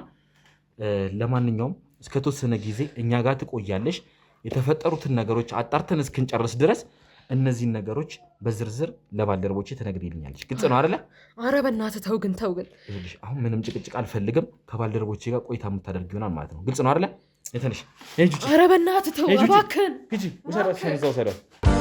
ለማንኛውም እስከተወሰነ ጊዜ እኛ ጋር ትቆያለሽ። የተፈጠሩትን ነገሮች አጣርተን እስክንጨርስ ድረስ እነዚህን ነገሮች በዝርዝር ለባልደረቦቼ ትነግሪልኛለሽ። ግልጽ ነው አይደለ? አረ በእናትህ ተው ግን። አሁን ምንም ጭቅጭቅ አልፈልግም። ከባልደረቦቼ ጋር ቆይታ የምታደርግ ይሆናል ማለት ነው። ግልጽ ነው አይደለ? የተነሽ አረ በእናትህ ተው እባክህን። ሂጂ ውሰዷት።